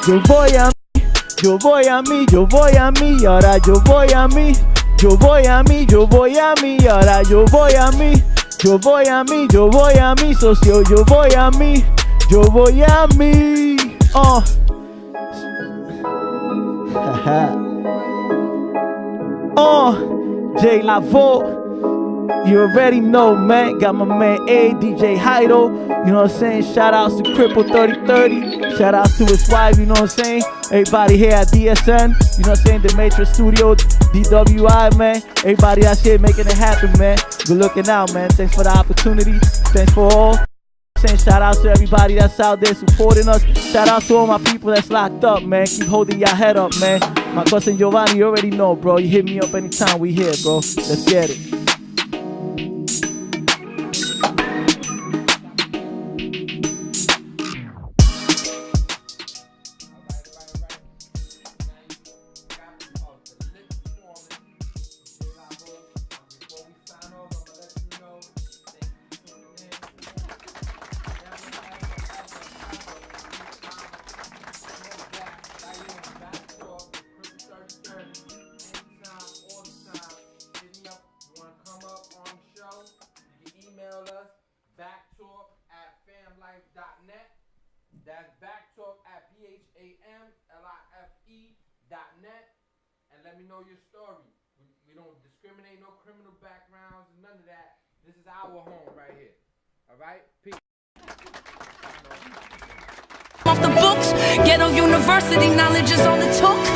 yo voy a mí, yo voy a mí, yo voy a mí, ahora yo voy a mí, yo voy a mí, yo voy a mí, ahora yo voy a mí, yo voy a mí, yo voy a mí, socio, yo voy a mí, yo voy a mí. Jay Lavoe. You already know, man. Got my man A, DJ Heido. You know what I'm saying? Shout outs to Cripple3030. Shout outs to his wife, you know what I'm saying? Everybody here at DSN. You know what I'm saying? The Matrix Studio, DWI, man. Everybody out here making it happen, man. Good looking out, man. Thanks for the opportunity. Thanks for all. Saying shout out to everybody that's out there supporting us. Shout out to all my people that's locked up, man. Keep holding your head up, man. My cousin Giovanni, you already know, bro. You hit me up anytime we here, bro. Let's get it. Backtalk@famlife.net. That's backtalk@BHAMLIFE.net. And let me know your story. We don't discriminate, no criminal backgrounds, none of that. This is our home right here. All right? Peace. Off the books, ghetto university knowledge is on the took.